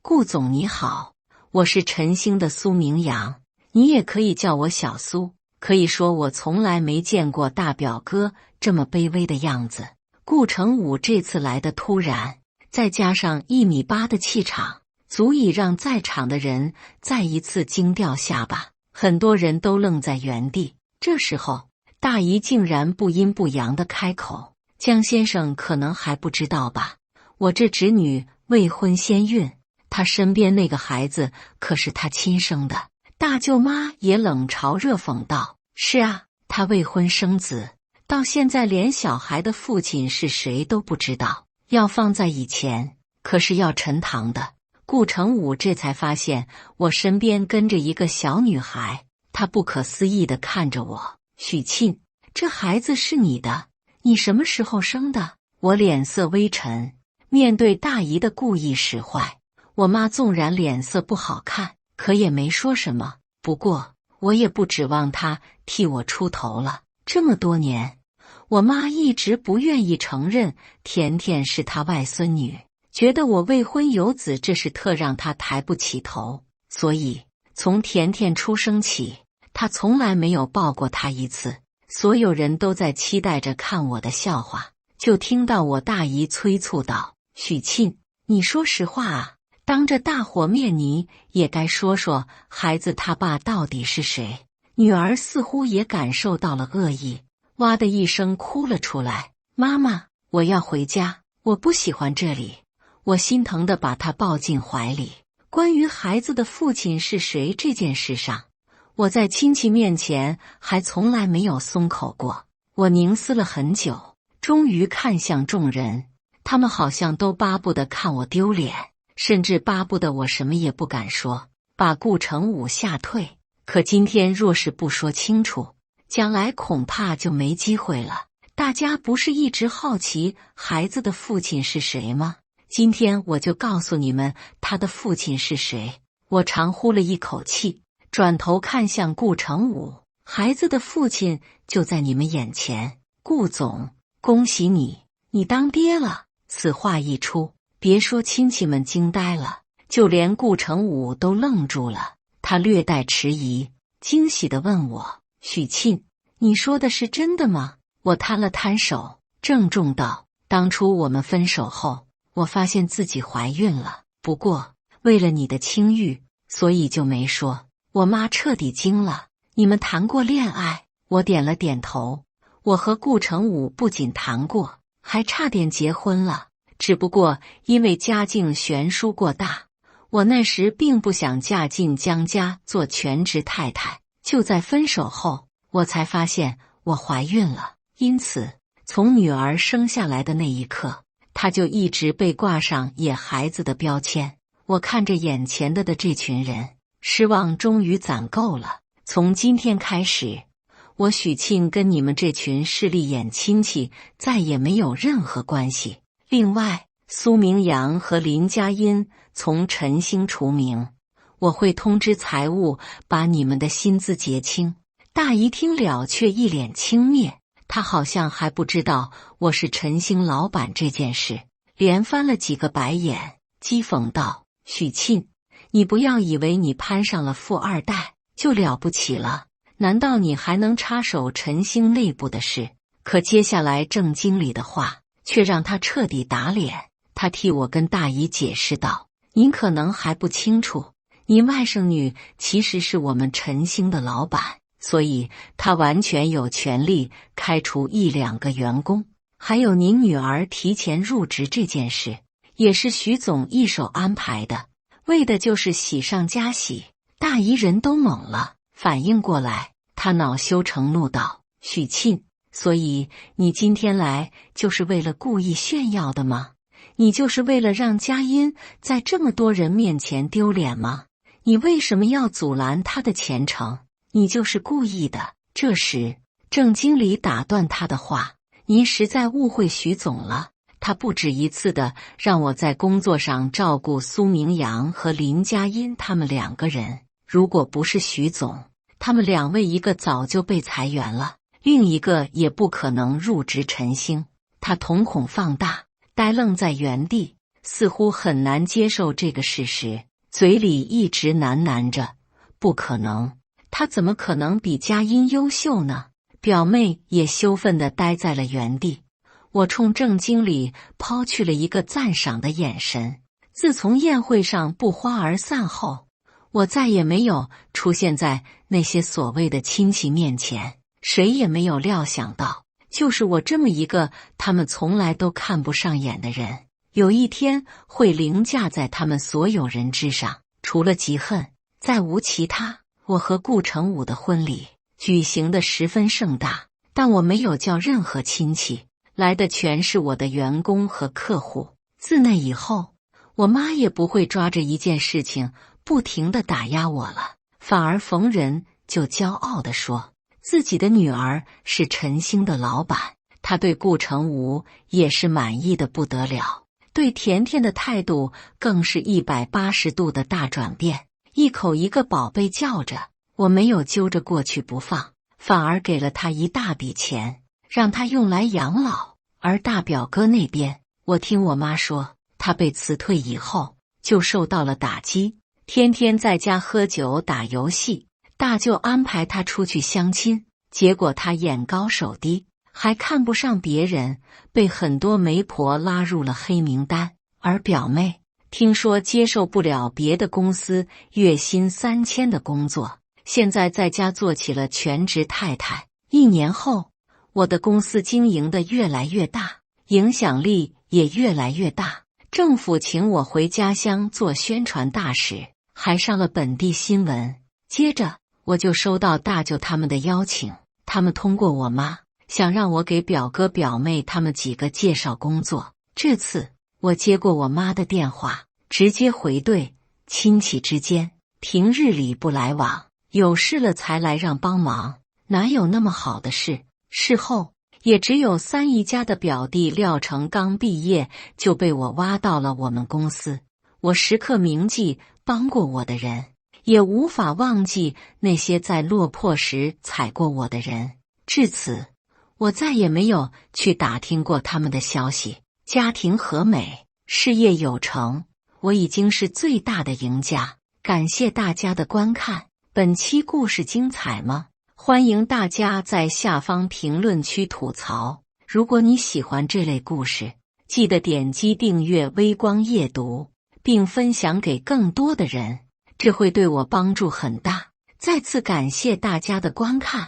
顾总你好，我是陈星的苏明阳，你也可以叫我小苏。可以说我从来没见过大表哥这么卑微的样子。顾成武这次来的突然，再加上1.8米的气场，足以让在场的人再一次惊掉下巴，很多人都愣在原地。这时候，大姨竟然不阴不阳地开口：“江先生可能还不知道吧，我这侄女未婚先孕，她身边那个孩子可是她亲生的。”大舅妈也冷嘲热讽道：“是啊，她未婚生子，到现在连小孩的父亲是谁都不知道。要放在以前，可是要沉堂的。”顾成武这才发现我身边跟着一个小女孩，他不可思议地看着我：“许沁，这孩子是你的？你什么时候生的？”我脸色微沉，面对大姨的故意使坏，我妈纵然脸色不好看，可也没说什么。不过我也不指望她替我出头了。这么多年，我妈一直不愿意承认甜甜是她外孙女，觉得我未婚有子，这是特让她抬不起头。所以从甜甜出生起，她从来没有抱过她一次。所有人都在期待着看我的笑话，就听到我大姨催促道：“许沁，你说实话啊，当着大伙面你也该说说孩子他爸到底是谁。”女儿似乎也感受到了恶意，哇的一声哭了出来：“妈妈，我要回家，我不喜欢这里。”我心疼地把她抱进怀里。关于孩子的父亲是谁这件事上，我在亲戚面前还从来没有松口过。我凝思了很久，终于看向众人，他们好像都巴不得看我丢脸，甚至巴不得我什么也不敢说，把顾成武吓退。可今天若是不说清楚，将来恐怕就没机会了。大家不是一直好奇孩子的父亲是谁吗？今天我就告诉你们他的父亲是谁。我长呼了一口气，转头看向顾成武：“孩子的父亲就在你们眼前，顾总，恭喜你，你当爹了。”此话一出，别说亲戚们惊呆了，就连顾成武都愣住了。他略带迟疑，惊喜地问我：“许沁，你说的是真的吗？”我摊了摊手，郑重道：“当初我们分手后，我发现自己怀孕了，不过为了你的清誉，所以就没说。”我妈彻底惊了：“你们谈过恋爱？”我点了点头。我和顾成武不仅谈过，还差点结婚了，只不过因为家境悬殊过大，我那时并不想嫁进江家做全职太太。就在分手后，我才发现我怀孕了。因此从女儿生下来的那一刻，她就一直被挂上野孩子的标签。我看着眼前的这群人，失望终于攒够了。从今天开始，我许沁跟你们这群势利眼亲戚再也没有任何关系。另外，苏明阳和林佳音从陈星除名，我会通知财务把你们的薪资结清。大姨听了却一脸轻蔑，她好像还不知道我是陈星老板这件事，连翻了几个白眼，讥讽道：“许沁，你不要以为你攀上了富二代就了不起了，难道你还能插手陈星内部的事？”可接下来郑经理的话却让他彻底打脸。他替我跟大姨解释道：“您可能还不清楚，您外甥女其实是我们陈星的老板，所以她完全有权利开除1-2个员工。还有您女儿提前入职这件事，也是徐总一手安排的，为的就是喜上加喜。”大姨人都懵了，反应过来，她恼羞成怒道：“许沁，所以你今天来就是为了故意炫耀的吗？你就是为了让佳音在这么多人面前丢脸吗？你为什么要阻拦她的前程？你就是故意的。”这时，郑经理打断他的话：“您实在误会徐总了，他不止一次的让我在工作上照顾苏明阳和林佳音他们2个人，如果不是徐总，他们2位一个早就被裁员了，另一个也不可能入职晨星。他瞳孔放大，呆愣在原地，似乎很难接受这个事实，嘴里一直喃喃着不可能，他怎么可能比佳音优秀呢？表妹也羞愤地呆在了原地。我冲郑经理抛去了一个赞赏的眼神。自从宴会上不欢而散后，我再也没有出现在那些所谓的亲戚面前。谁也没有料想到，就是我这么一个他们从来都看不上眼的人，有一天会凌驾在他们所有人之上。除了嫉恨，再无其他。我和顾成武的婚礼举行得十分盛大，但我没有叫任何亲戚，来的全是我的员工和客户。自那以后，我妈也不会抓着一件事情不停地打压我了，反而逢人就骄傲地说自己的女儿是晨星的老板。她对顾成武也是满意的不得了，对甜甜的态度更是180度的大转变，一口一个宝贝叫着。我没有揪着过去不放，反而给了他一大笔钱，让他用来养老。而大表哥那边，我听我妈说，他被辞退以后就受到了打击，天天在家喝酒打游戏。大舅安排他出去相亲，结果他眼高手低，还看不上别人，被很多媒婆拉入了黑名单。而表妹听说接受不了别的公司月薪3000的工作，现在在家做起了全职太太。1年后，我的公司经营得越来越大，影响力也越来越大。政府请我回家乡做宣传大使，还上了本地新闻。接着，我就收到大舅他们的邀请，他们通过我妈，想让我给表哥表妹他们几个介绍工作。这次，我接过我妈的电话，直接回怼：亲戚之间，平日里不来往，有事了才来让帮忙，哪有那么好的事？事后也只有三姨家的表弟廖成刚毕业就被我挖到了我们公司。我时刻铭记帮过我的人，也无法忘记那些在落魄时踩过我的人。至此，我再也没有去打听过他们的消息。家庭和美，事业有成，我已经是最大的赢家。感谢大家的观看。本期故事精彩吗？欢迎大家在下方评论区吐槽。如果你喜欢这类故事，记得点击订阅微光夜读，并分享给更多的人，这会对我帮助很大。再次感谢大家的观看。